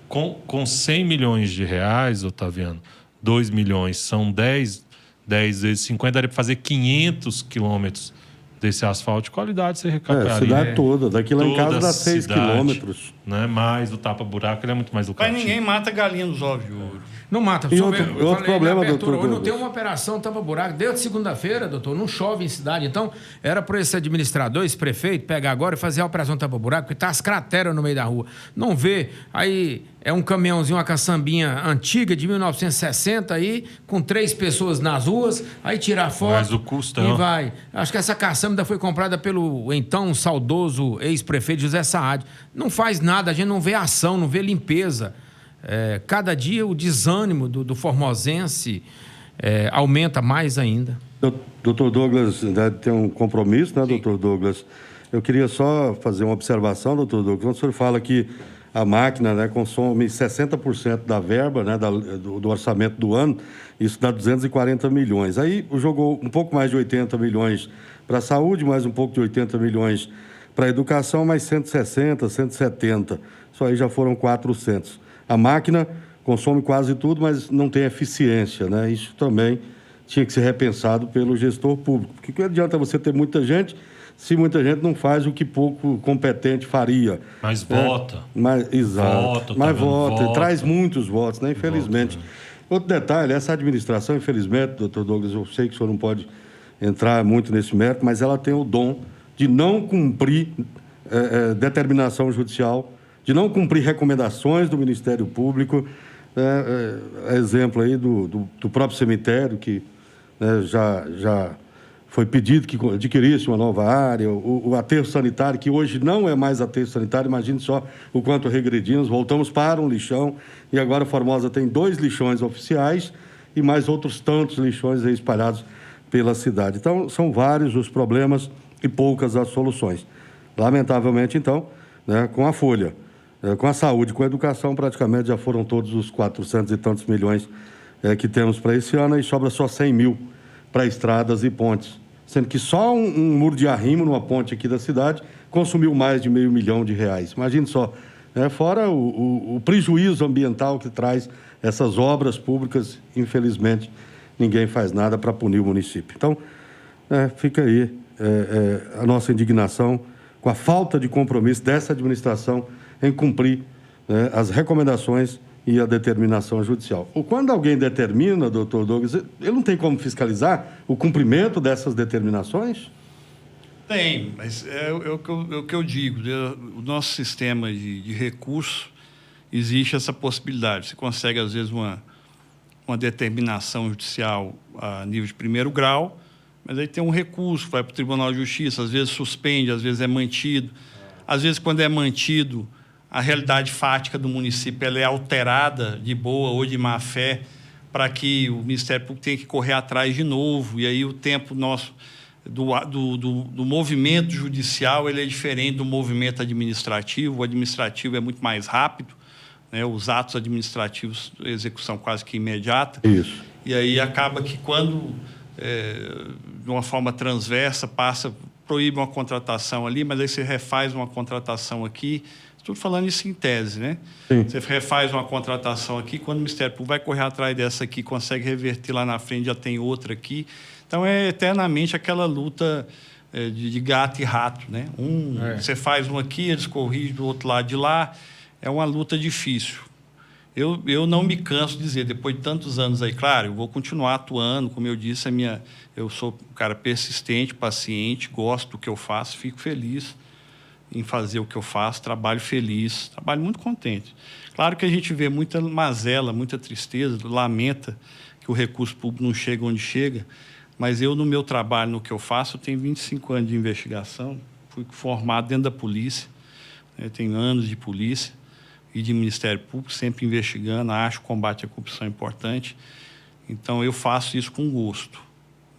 Com R$100 milhões, Otaviano, 2 milhões, são 10 vezes 50, daria para fazer 500 quilômetros desse asfalto de qualidade, você recapearia. A cidade toda, daqui lá em casa dá 6 quilômetros. Né? Mais o tapa-buraco, ele é muito mais lucrativo. Mas ninguém mata galinha nos ovos de ouro. Não mata. E outro problema, doutor. Hoje não tem uma operação tapa-buraco. Desde segunda-feira, doutor, não chove em cidade. Então, era para esse administrador, esse prefeito, pegar agora e fazer a operação tapa-buraco, porque tá as crateras no meio da rua. Não vê. Aí é um caminhãozinho, uma caçambinha antiga de 1960 aí, com 3 pessoas nas ruas, aí tirar foto. Mas o custo e vai. Acho que essa caçamba foi comprada pelo então saudoso ex-prefeito José Saad. Não faz nada, a gente não vê ação, não vê limpeza. Cada dia o desânimo do formosense aumenta mais ainda. Doutor Douglas, né, tem um compromisso, né, doutor Douglas? Eu queria só fazer uma observação, doutor Douglas. Quando o senhor fala que a máquina, né, consome 60% da verba, né, do orçamento do ano, isso dá 240 milhões. Aí jogou um pouco mais de 80 milhões para a saúde, mais um pouco de 80 milhões para a educação, mais 160, 170. Isso aí já foram 400. A máquina consome quase tudo, mas não tem eficiência, né? Isso também tinha que ser repensado pelo gestor público. Porque não adianta você ter muita gente se muita gente não faz o que pouco competente faria. Mas vota. Exato. Mas vota. Traz muitos votos, né? Infelizmente. Outro detalhe, essa administração, infelizmente, doutor Douglas, eu sei que o senhor não pode entrar muito nesse mérito, mas ela tem o dom de não cumprir determinação judicial, de não cumprir recomendações do Ministério Público. Exemplo aí do próprio cemitério, que já foi pedido que adquirisse uma nova área, o aterro sanitário, que hoje não é mais aterro sanitário, imagine só o quanto regredimos, voltamos para um lixão, e agora Formosa tem 2 lixões oficiais e mais outros tantos lixões aí espalhados pela cidade. Então, são vários os problemas e poucas as soluções. Lamentavelmente, então, né, com a folha, com a saúde, com a educação, praticamente já foram todos os 400 e tantos milhões que temos para esse ano, e sobra só 100 mil para estradas e pontes, sendo que só um muro de arrimo numa ponte aqui da cidade consumiu mais de R$500 milhão. Imagine só, né? Fora o prejuízo ambiental que traz essas obras públicas, infelizmente, ninguém faz nada para punir o município. Então, fica aí a nossa indignação com a falta de compromisso dessa administração em cumprir as recomendações e a determinação judicial. Quando alguém determina, doutor Douglas, ele não tem como fiscalizar o cumprimento dessas determinações? Tem, mas é o que eu digo. O nosso sistema de recurso, existe essa possibilidade. Você consegue, às vezes, uma determinação judicial a nível de primeiro grau, mas aí tem um recurso, vai para o Tribunal de Justiça, às vezes suspende, às vezes é mantido. Às vezes, quando é mantido, a realidade fática do município ela é alterada de boa ou de má fé para que o Ministério Público tenha que correr atrás de novo. E aí o tempo nosso do movimento judicial ele é diferente do movimento administrativo. O administrativo é muito mais rápido, né? Os atos administrativos, execução quase que imediata. Isso. E aí acaba que quando, de uma forma transversa, proíbe uma contratação ali, mas aí você refaz uma contratação aqui. Estou falando isso em tese, né? Sim. Você refaz uma contratação aqui, quando o Ministério Público vai correr atrás dessa aqui, consegue reverter lá na frente, já tem outra aqui. Então, é eternamente aquela luta de gato e rato, né? Você faz um aqui, eles corrigem do outro lado de lá. É uma luta difícil. Eu não me canso de dizer, depois de tantos anos aí, claro, eu vou continuar atuando, como eu disse, eu sou um cara persistente, paciente, gosto do que eu faço, fico feliz em fazer o que eu faço, trabalho feliz, trabalho muito contente. Claro que a gente vê muita mazela, muita tristeza, lamenta que o recurso público não chega onde chega, mas eu, no meu trabalho, no que eu faço, eu tenho 25 anos de investigação, fui formado dentro da polícia, tenho anos de polícia e de Ministério Público, sempre investigando, acho o combate à corrupção importante, então eu faço isso com gosto.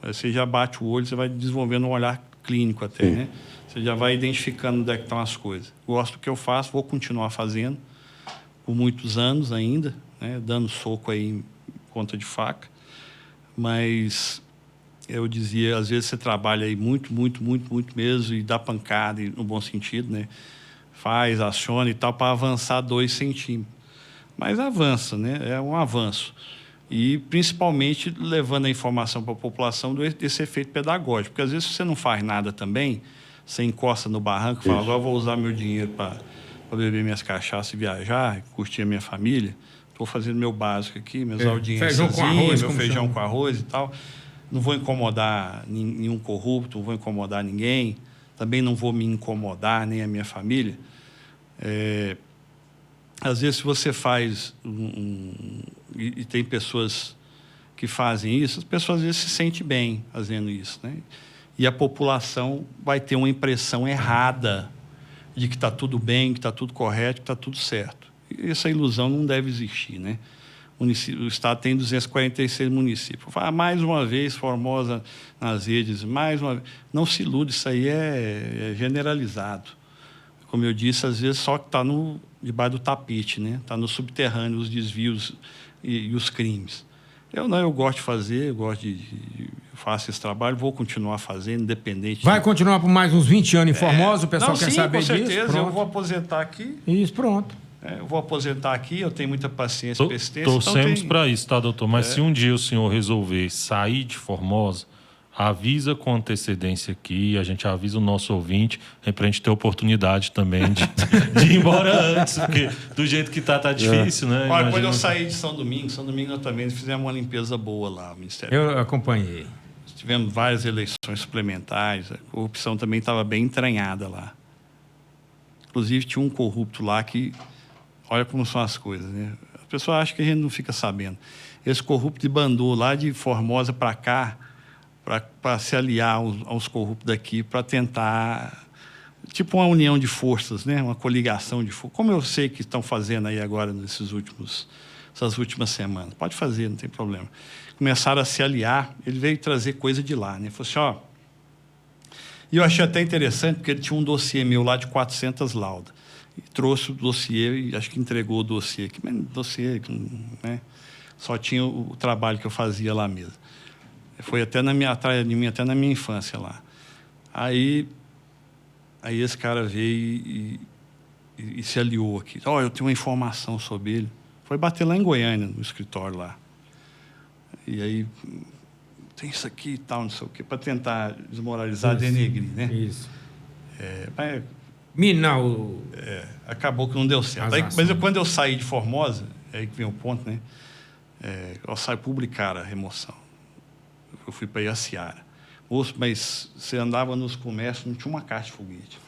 Você já bate o olho, você vai desenvolvendo um olhar clínico até, né? Você já vai identificando onde é que estão as coisas. Gosto do que eu faço, vou continuar fazendo por muitos anos ainda, né? Dando soco aí em ponta de faca. Mas eu dizia, às vezes você trabalha aí muito mesmo e dá pancada, no bom sentido, né? Faz, aciona e tal, para avançar 2 centímetros. Mas avança, né? É um avanço. E, principalmente, levando a informação para a população desse efeito pedagógico. Porque, às vezes, se você não faz nada também, você encosta no barranco e fala, agora eu vou usar meu dinheiro para beber minhas cachaças e viajar, curtir a minha família. Estou fazendo meu básico aqui, meus audiências, feijão com arroz, meu feijão com arroz e tal. Não vou incomodar nenhum corrupto, não vou incomodar ninguém. Também não vou me incomodar, nem a minha família. Às vezes, se você faz e tem pessoas que fazem isso, as pessoas às vezes se sentem bem fazendo isso, né? E a população vai ter uma impressão errada de que está tudo bem, que está tudo correto, que está tudo certo. E essa ilusão não deve existir, né? O Estado tem 246 municípios. Mais uma vez, Formosa nas redes, mais uma vez. Não se ilude, isso aí é generalizado. Como eu disse, às vezes só que está debaixo do tapete, né? Está no subterrâneo, os desvios e os crimes. Eu gosto de fazer, faço esse trabalho, vou continuar fazendo, independente. Vai continuar por mais uns 20 anos em Formosa, o pessoal quer saber disso? Com certeza, Pronto. eu vou aposentar aqui. Isso, pronto. Eu vou aposentar aqui, eu tenho muita paciência e persistência. Torcemos para isso, tá, doutor? Mas se um dia o senhor resolver sair de Formosa, avisa com antecedência aqui, a gente avisa o nosso ouvinte, para a gente ter oportunidade também de ir embora antes, porque do jeito que tá difícil, né? Olha, quando eu saí de São Domingo nós também fizemos uma limpeza boa lá, o Ministério. Eu acompanhei. Tivemos várias eleições suplementares, a corrupção também estava bem entranhada lá. Inclusive, tinha um corrupto lá que, olha como são as coisas, né? A pessoa acha que a gente não fica sabendo. Esse corrupto mandou lá de Formosa para cá para se aliar aos corruptos daqui, para tentar, tipo uma união de forças, né? Uma coligação de forças. Como eu sei que estão fazendo aí agora essas últimas semanas. Pode fazer, não tem problema. Começaram a se aliar, ele veio trazer coisa de lá, né? Ele falou assim, ó... E eu achei até interessante, porque ele tinha um dossiê meu lá de 400 laudas. E trouxe o dossiê, e acho que entregou o dossiê. Que dossiê, né? Só tinha o trabalho que eu fazia lá mesmo. Foi até atrás de mim, até na minha infância lá. Aí esse cara veio e se aliou aqui. Ó, eu tenho uma informação sobre ele. Foi bater lá em Goiânia, no escritório lá. E aí, tem isso aqui e tal, não sei o quê, para tentar desmoralizar, denegrir, né? Isso. Mas, Minar o... acabou que não deu certo. Aí, mas quando eu saí de Formosa, aí que vem o ponto, né? Eu saí publicar a remoção. Eu fui para Iaciara. Moço, mas você andava nos comércios, não tinha uma caixa de foguete.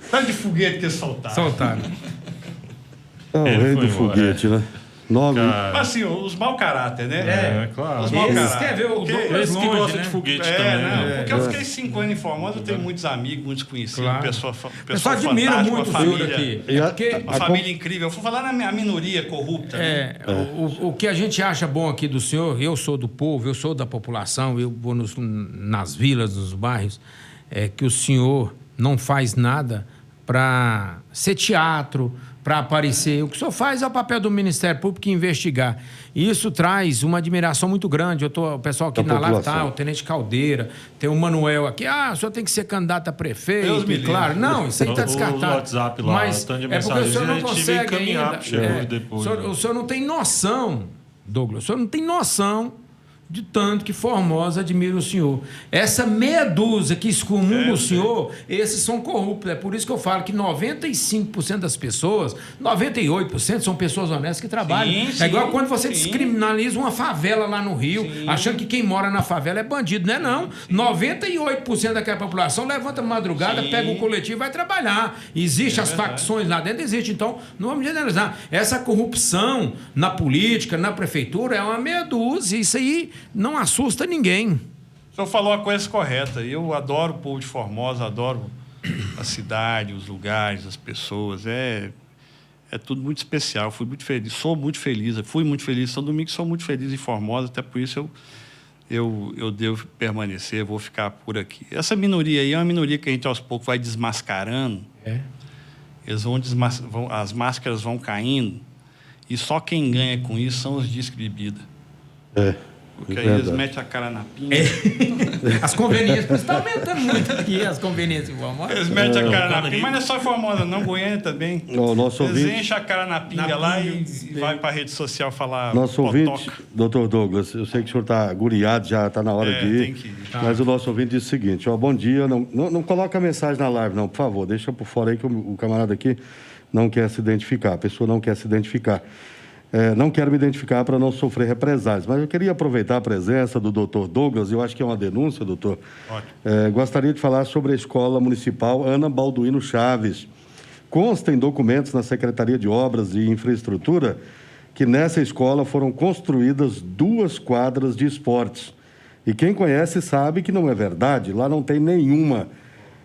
Tanto de foguete que eles soltaram. Soltaram. É o rei do foguete, né? Mas assim, os mau caráter, né? Claro. Os mau Eles caráter. quer ver o Douglas Esse que longe, gosta né? de foguete também. Não, porque eu fiquei 5 anos em Formosa, eu tenho muitos amigos, muitos conhecidos, Claro. pessoa Pessoal admira fantástica, muito o uma senhor família, aqui. E uma família incrível. Eu fui falar na minha minoria corrupta. Né? O que a gente acha bom aqui do senhor, eu sou do povo, eu sou da população, eu vou nas vilas, nos bairros, é que o senhor não faz nada para ser teatro, para aparecer. O que o senhor faz é o papel do Ministério Público investigar. E isso traz uma admiração muito grande. O pessoal aqui Da na live população. tá, o Tenente Caldeira, tem o Manuel aqui. O senhor tem que ser candidato a prefeito. Deus me E claro, livre. não, isso aí está O descartado. WhatsApp lá, Mas tanto de é porque o senhor não mensagem, a gente vai consegue encaminhar ainda. pro senhor depois, O senhor não tem noção, Douglas, o senhor não tem noção de tanto que Formosa admira o senhor. Essa meia dúzia que excomunga o senhor, esses são corruptos. É por isso que eu falo que 95% das pessoas, 98% são pessoas honestas que trabalham. Sim, é igual sim, quando você sim. descriminaliza uma favela lá no Rio, achando que quem mora na favela é bandido. Não é não. 98% daquela população levanta madrugada, Sim. pega um coletivo e vai trabalhar. Existem as facções lá dentro, existe. Então, não vamos generalizar. Essa corrupção na política, na prefeitura, é uma meia dúzia. Isso aí não assusta ninguém. O senhor falou a coisa correta. Eu adoro o povo de Formosa, adoro a cidade, os lugares, as pessoas. É tudo muito especial. Fui muito feliz, sou muito feliz. Fui muito feliz. São Domingos, sou muito feliz em Formosa, até por isso eu devo permanecer, vou ficar por aqui. Essa minoria aí é uma minoria que a gente aos poucos vai desmascarando. Eles as máscaras vão caindo e só quem ganha com isso são os discos de bebida. Porque aí eles metem a cara na pinga. As conveniências. Está aumentando muito aqui as conveniências em Formosa. Eles metem a cara na pinga, mas não é só em Formosa, não. Goiânia também. O nosso Eles ouvinte, enchem a cara na pinga lá e vai para a rede social falar. nosso ouvinte, potoca. doutor Douglas, eu sei que o senhor está aguriado, já está na hora de ir. Tem que ir. Mas o nosso ouvinte diz o seguinte: bom dia, não coloca a mensagem na live, não, por favor, deixa por fora aí que o camarada aqui não quer se identificar, a pessoa não quer se identificar. Não quero me identificar para não sofrer represálias, mas eu queria aproveitar a presença do doutor Douglas, eu acho que é uma denúncia, doutor. Ótimo. Gostaria de falar sobre a Escola Municipal Ana Balduino Chaves. Consta em documentos na Secretaria de Obras e Infraestrutura que nessa escola foram construídas 2 quadras de esportes. E quem conhece sabe que não é verdade, lá não tem nenhuma.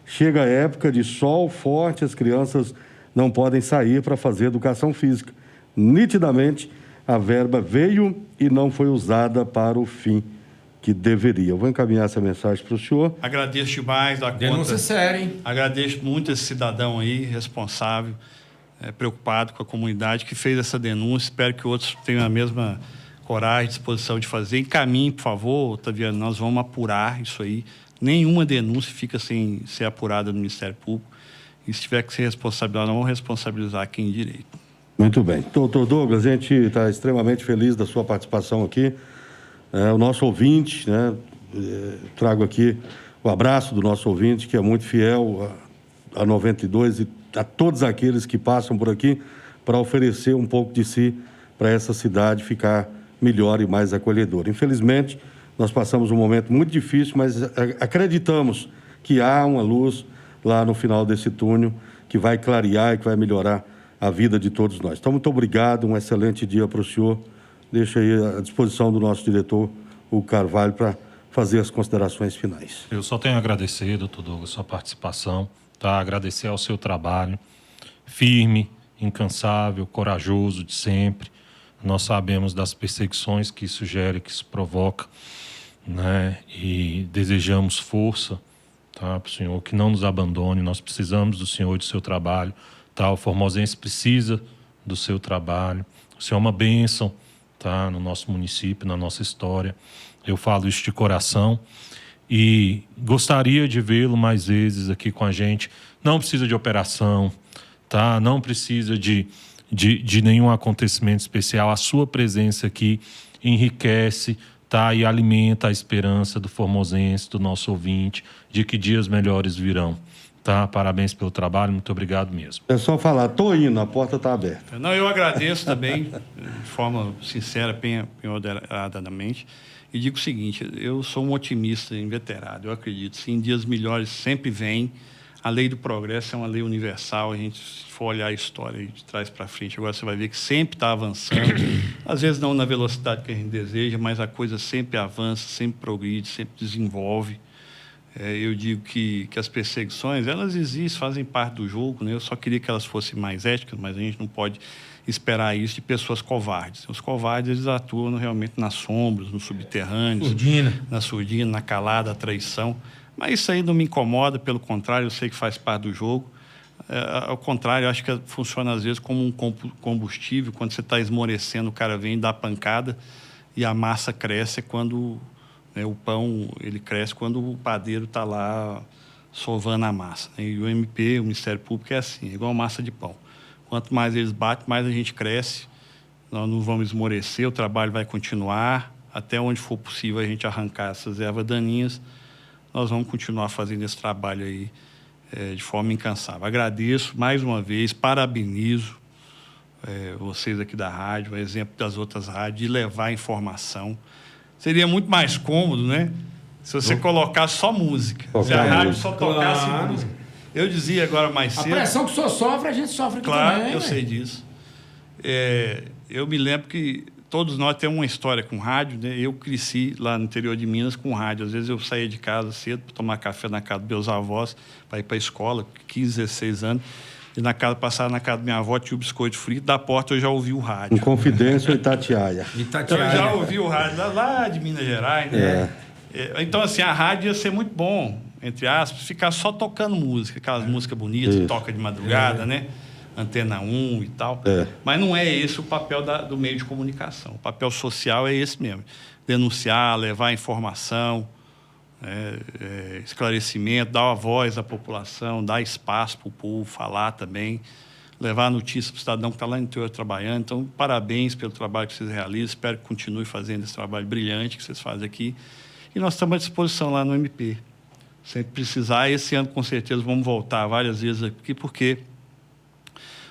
Chega a época de sol forte, as crianças não podem sair para fazer educação física. Nitidamente, a verba veio e não foi usada para o fim que deveria. Eu vou encaminhar essa mensagem para o senhor. Agradeço demais da conta. Denúncia séria, hein? Agradeço muito esse cidadão aí, responsável, preocupado com a comunidade, que fez essa denúncia. Espero que outros tenham a mesma coragem, disposição de fazer. Encaminhe, por favor, Otaviano, nós vamos apurar isso aí. Nenhuma denúncia fica sem ser apurada no Ministério Público. E se tiver que ser responsabilizado, nós vamos responsabilizar quem direito. Muito bem. Doutor Douglas, a gente está extremamente feliz da sua participação aqui. O nosso ouvinte, né? Trago aqui o abraço do nosso ouvinte, que é muito fiel a 92 e a todos aqueles que passam por aqui para oferecer um pouco de si para essa cidade ficar melhor e mais acolhedora. Infelizmente, nós passamos um momento muito difícil, mas acreditamos que há uma luz lá no final desse túnel que vai clarear e que vai melhorar a vida de todos nós. Então, muito obrigado, um excelente dia para o senhor. Deixa aí à disposição do nosso diretor, o Carvalho, para fazer as considerações finais. Eu só tenho a agradecer, doutor Douglas, sua participação, tá? Agradecer ao seu trabalho firme, incansável, corajoso de sempre. Nós sabemos das perseguições que isso gera, que isso provoca, né? E desejamos força, tá, para o senhor, que não nos abandone. Nós precisamos do senhor e do seu trabalho, tá? O formosense precisa do seu trabalho. O senhor é uma bênção, tá, no nosso município, na nossa história. Eu falo isso de coração e gostaria de vê-lo mais vezes aqui com a gente. Não precisa de operação, tá? Não precisa de nenhum acontecimento especial. A sua presença aqui enriquece, tá? E alimenta a esperança do formosense, do nosso ouvinte, de que dias melhores virão. Tá? Parabéns pelo trabalho, muito obrigado mesmo. É só falar, tô indo, a porta está aberta. Não, eu agradeço também, de forma sincera, moderadamente, e digo o seguinte, eu sou um otimista inveterado, eu acredito, sim, dias melhores sempre vêm. A lei do progresso é uma lei universal, a gente, se for olhar a história de trás para frente, agora você vai ver que sempre está avançando, às vezes não na velocidade que a gente deseja, mas a coisa sempre avança, sempre progride, sempre desenvolve. Eu digo que as perseguições, elas existem, fazem parte do jogo, né? Eu só queria que elas fossem mais éticas, mas a gente não pode esperar isso de pessoas covardes. Os covardes, eles atuam realmente nas sombras, nos subterrâneos, na surdina, na calada, a traição. Mas isso aí não me incomoda, pelo contrário, eu sei que faz parte do jogo. Ao contrário, eu acho que funciona às vezes como um combustível. Quando você está esmorecendo, o cara vem e dá pancada e a massa cresce quando... O pão, ele cresce quando o padeiro está lá sovando a massa. E o MP, o Ministério Público, é assim, é igual massa de pão. Quanto mais eles batem, mais a gente cresce. Nós não vamos esmorecer, o trabalho vai continuar. Até onde for possível a gente arrancar essas ervas daninhas, nós vamos continuar fazendo esse trabalho aí de forma incansável. Agradeço mais uma vez, parabenizo vocês aqui da rádio, o exemplo das outras rádios, de levar informação. Seria muito mais cômodo, né? Se você colocasse só música. Se a rádio só tocasse música. Eu dizia agora mais cedo... A pressão que o senhor sofre, a gente sofre aqui também. Claro, eu sei disso. Eu me lembro que todos nós temos uma história com rádio, né? Eu cresci lá no interior de Minas com rádio. Às vezes eu saía de casa cedo para tomar café na casa dos meus avós, para ir para a escola, 15, 16 anos. E passava na casa da minha avó, tinha o biscoito frito, da porta eu já ouvi o rádio. Em Confidência ou Itatiaia? Então eu já ouvi o rádio lá de Minas Gerais, né? Então, assim, a rádio ia ser muito bom, entre aspas, ficar só tocando música, aquelas músicas bonitas que toca de madrugada, né? Antena 1 e tal. Mas não é esse o papel do meio de comunicação. O papel social é esse mesmo. Denunciar, levar informação, esclarecimento, dar a voz à população, dar espaço para o povo falar também, levar a notícia para o cidadão que está lá no interior trabalhando. Então, parabéns pelo trabalho que vocês realizam, espero que continue fazendo esse trabalho brilhante que vocês fazem aqui. E nós estamos à disposição lá no MP. Sempre precisar, esse ano com certeza vamos voltar várias vezes aqui, porque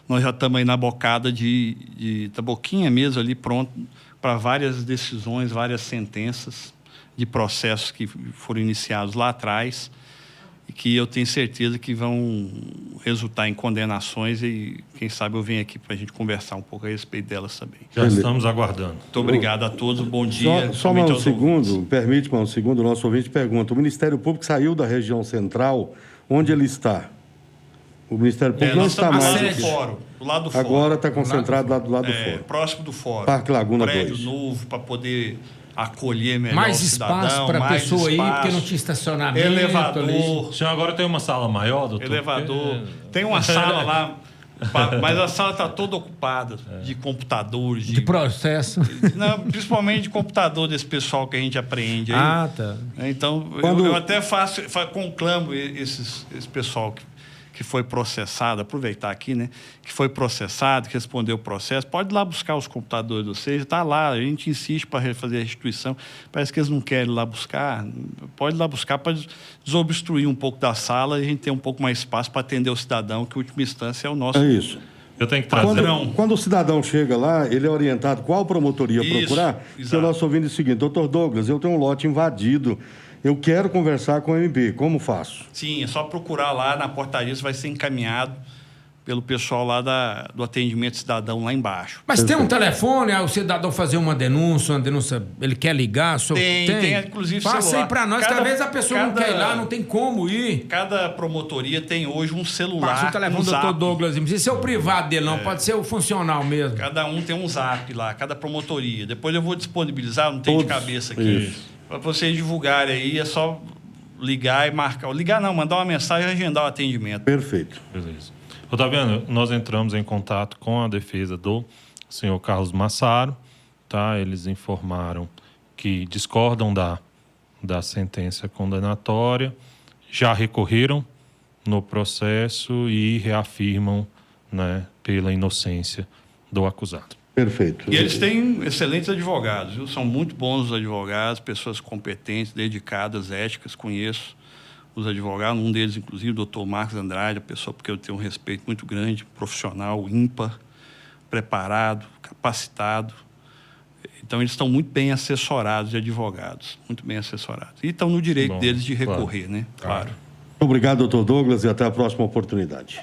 nós já estamos aí na bocada da boquinha mesmo ali, pronto para várias decisões, várias sentenças de processos que foram iniciados lá atrás e que eu tenho certeza que vão resultar em condenações e, quem sabe, eu venho aqui para a gente conversar um pouco a respeito delas também. Já estamos aguardando. Muito obrigado a todos, bom dia. Só mais um segundo, permite-me um segundo, o nosso ouvinte pergunta, o Ministério Público saiu da região central, onde ele está? O Ministério Público não está mais aqui. Do lado do fórum. Agora está concentrado lá do lado do fórum. Próximo do fórum. Parque Laguna 2. Prédio novo para poder acolher melhor mais o cidadão. Mais espaço para a pessoa ir, porque não tinha estacionamento. Elevador. O senhor agora tem uma sala maior, doutor? Elevador. Tem uma sala lá, mas a sala está toda ocupada de computadores. De processo. Não, principalmente de computador desse pessoal que a gente apreende aí. Ah, tá. Então, eu até conclamo esse pessoal que foi processado, aproveitar aqui, né? Que foi processado, que respondeu o processo, pode ir lá buscar os computadores de vocês, está lá, a gente insiste para fazer a restituição, parece que eles não querem ir lá buscar, pode ir lá buscar para desobstruir um pouco da sala e a gente ter um pouco mais espaço para atender o cidadão, que, em última instância, é o nosso... É isso. Eu tenho que trazer... Quando o cidadão chega lá, ele é orientado qual promotoria procurar, que o nosso ouvinte é o seguinte, doutor Douglas, eu tenho um lote invadido, eu quero conversar com o MP, como faço? Sim, é só procurar lá na portaria, você vai ser encaminhado pelo pessoal lá do atendimento cidadão lá embaixo. Mas tem um telefone, o cidadão fazer uma denúncia, ele quer ligar? Tem inclusive Passa celular. aí pra nós, que às vezes a pessoa não quer ir lá, não tem como ir. Cada promotoria tem hoje um celular. Passa o telefone do Dr. Douglas. Não precisa ser o privado dele, não. Pode ser o funcional mesmo. Cada um tem um zap lá, cada promotoria. Depois eu vou disponibilizar, não tem de cabeça aqui. Para vocês divulgarem aí, é só ligar e marcar. Ligar não, mandar uma mensagem e agendar o atendimento. Perfeito. Beleza. Otaviano, nós entramos em contato com a defesa do senhor Carlos Massaro, tá? Eles informaram que discordam da sentença condenatória, já recorreram no processo e reafirmam, né, pela inocência do acusado. Perfeito. E eles têm excelentes advogados, viu? São muito bons os advogados, pessoas competentes, dedicadas, éticas, conheço os advogados, um deles, inclusive, o doutor Marcos Andrade, a pessoa porque eu tenho um respeito muito grande, profissional, ímpar, preparado, capacitado. Então, eles estão muito bem assessorados de advogados, muito bem assessorados. E estão no direito deles de recorrer, né? Claro. Obrigado, doutor Douglas, e até a próxima oportunidade.